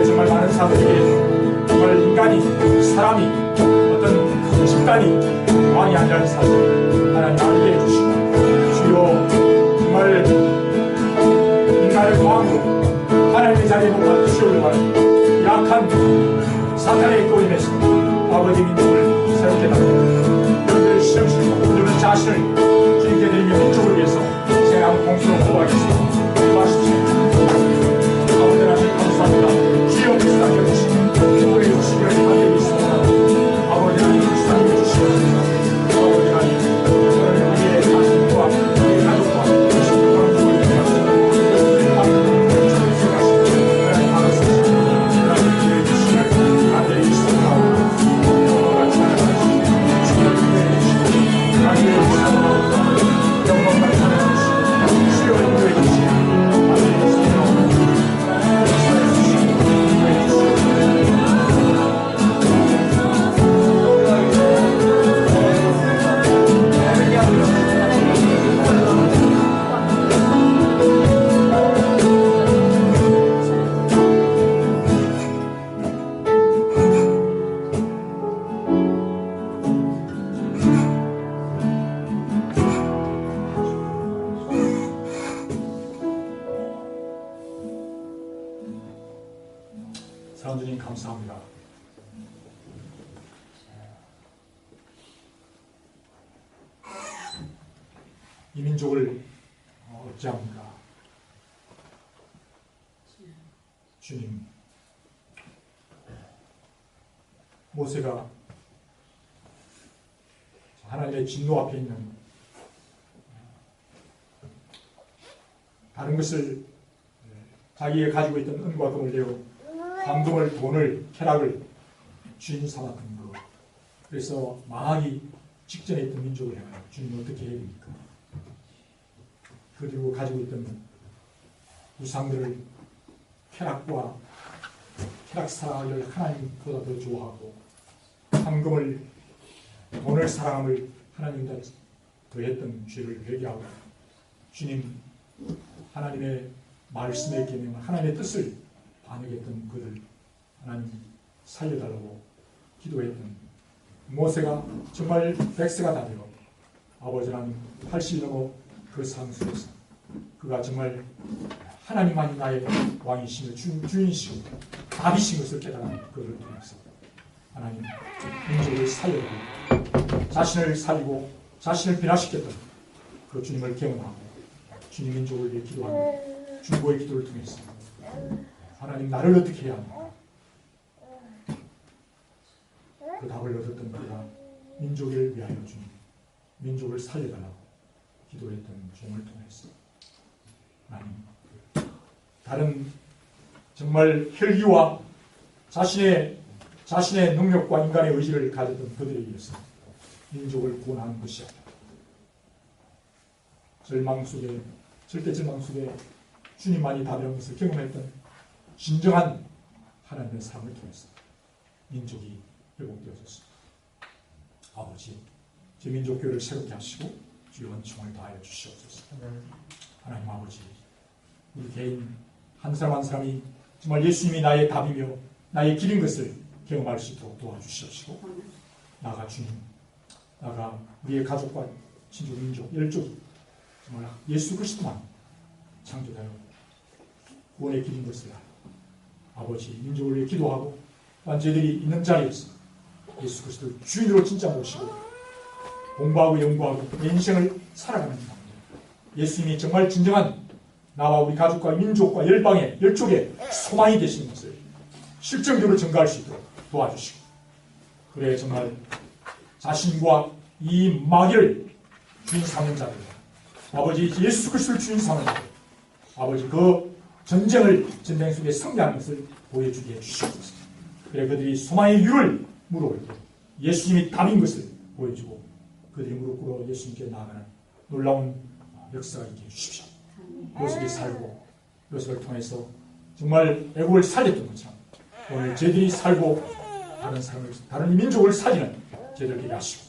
정말 많은 사람들에게 정말 인간이, 사람이, 어떤 집단이 왕이 아니라는 사실 하나님 알게 해주시고, 주여 정말 인간을 왕으로 하나님의 자리에 놓고 주시오를 약한 사탄의 꼬임에서 아버지 민족을 새롭게 만들고 여러분들 시험시키고 우리는 자신을 주님께 드리며 민족을 위해서 생각하는 공수로 호소하겠습니다. 도와주십시오. 아버지 하나님 감사합니다. 주여 불쌍히 여기시고 기도해 주시기를 간절히 소원합니다. 아버지 하나님 불쌍히 여기시옵소서. 아버지 하나님 오늘 우리의 자신과 우리의 가족과 신속한 죽을 위하여 하나님 주님께서 하나님 알아서시고 하나님 기도해 주시기를 간절히 소원합니다. 같이 하나님 주여 기도해 주시고 간절히 소원합니다. 영광만 찬양하시고 주여 기도해 주시고 간절히 소원합니다. 사랑주님 감사합니다. 이 민족을 어찌합니까? 주님, 모세가 하나님의 진노 앞에 있는 다른 것을 자기가 가지고 있던 은과 금을 내어 감동을, 돈을, 쾌락을 주인 삼았던 것. 그래서 망하기 직전에 있던 민족을 향하여 주님 어떻게 해야 됩니까? 그리고 가지고 있던 우상들을 쾌락과 쾌락사를 하나님보다 더 좋아하고 황금을, 돈을 사랑함을 하나님보다 더했던 죄를 회개하고 주님 하나님의 말씀의 계명을, 하나님의 뜻을 반역했던 그들 하나님 살려달라고 기도했던 모세가 정말 100세가 다 되어 아버지 하나님 80이 넘어 그 상수에서 그가 정말 하나님만이 나의 왕이시며 주인이시고 답이신 것을 깨달은 그를 통해서 하나님 민족을 살려고 자신을 살리고 자신을 변화시켰던 그 주님을 경험하고 주님 민족을 위해 기도하는 중보의 기도를 통해서 하나님 나를 어떻게 해야 합니까? 그 답을 얻었던 그가 민족을 위하여 주님, 민족을 살려달라고 기도했던 종을 통해서 하나님 다른 정말 혈기와 자신의 능력과 인간의 의지를 가졌던 그들에 의해서 민족을 구원하는 것이 아니라 절망 속에, 절대 절망 속에 주님만이 답이라는 것을 경험했던 진정한 하나님의 사랑을 통해서 민족이 회복되어졌습니다. 아버지, 제 민족교회를 새롭게 하시고 주의 은총을 다하여 주시옵소서. 하나님 아버지, 우리 개인 한 사람 한 사람이 정말 예수님이 나의 답이며 나의 길인 것을 경험할 수 있도록 도와주시옵시고 나가 주님, 나가 우리의 가족과 친족, 민족, 열족이 정말 예수 그리스도만 창조하여 구원의 길인 것을 아버지 민족을 위해 기도하고 저희들이 있는 자리에서 예수 그리스도를 주인으로 진짜 모시고 공부하고 연구하고 내 인생을 살아가는 겁니다. 예수님이 정말 진정한 나와 우리 가족과 민족과 열방의 열족의 소망이 되시는 것을 실정적으로 증가할 수 있도록 도와주시고, 그래 정말 자신과 이 마귀를 주인 삼는 자들, 아버지 예수 그리스도를 주인 삼는 자들, 아버지 그 전쟁 속에 승리하는 것을 보여주게 해주시옵소서. 그래 그들이 소망의 유를 무릎을 꿇고 예수님이 답인 것을 보여주고 그들이 무릎 꿇어 예수님께 나아가는 놀라운 역사가 있게 해주십시오. 요셉이 살고 요셉을 통해서 정말 애국을 살렸던 것처럼 오늘 저희들이 살고 다른 민족을 살리는 저희들 되게 하시고,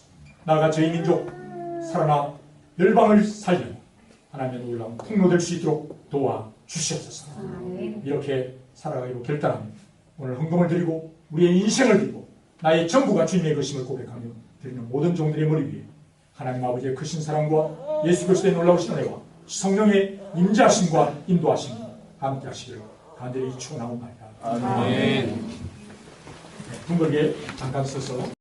나아가 저희 민족 살아나 열방을 살리는 하나님의 놀라운 통로 될 수 있도록 도와주시옵소서. 이렇게 살아가기로 결단하며 오늘 헌금을 드리고 우리의 인생을 드리고 나의 전부가 주님의 것임을 고백하며 드리는 모든 종들의 머리 위에 하나님 아버지의 크신 사랑과 예수 그리스도의 놀라우신 은혜와 성령의 임재하심과 인도하심 함께 하시기를 간절히 축원하옵나이다. 아멘. 둥글게 잠깐 서서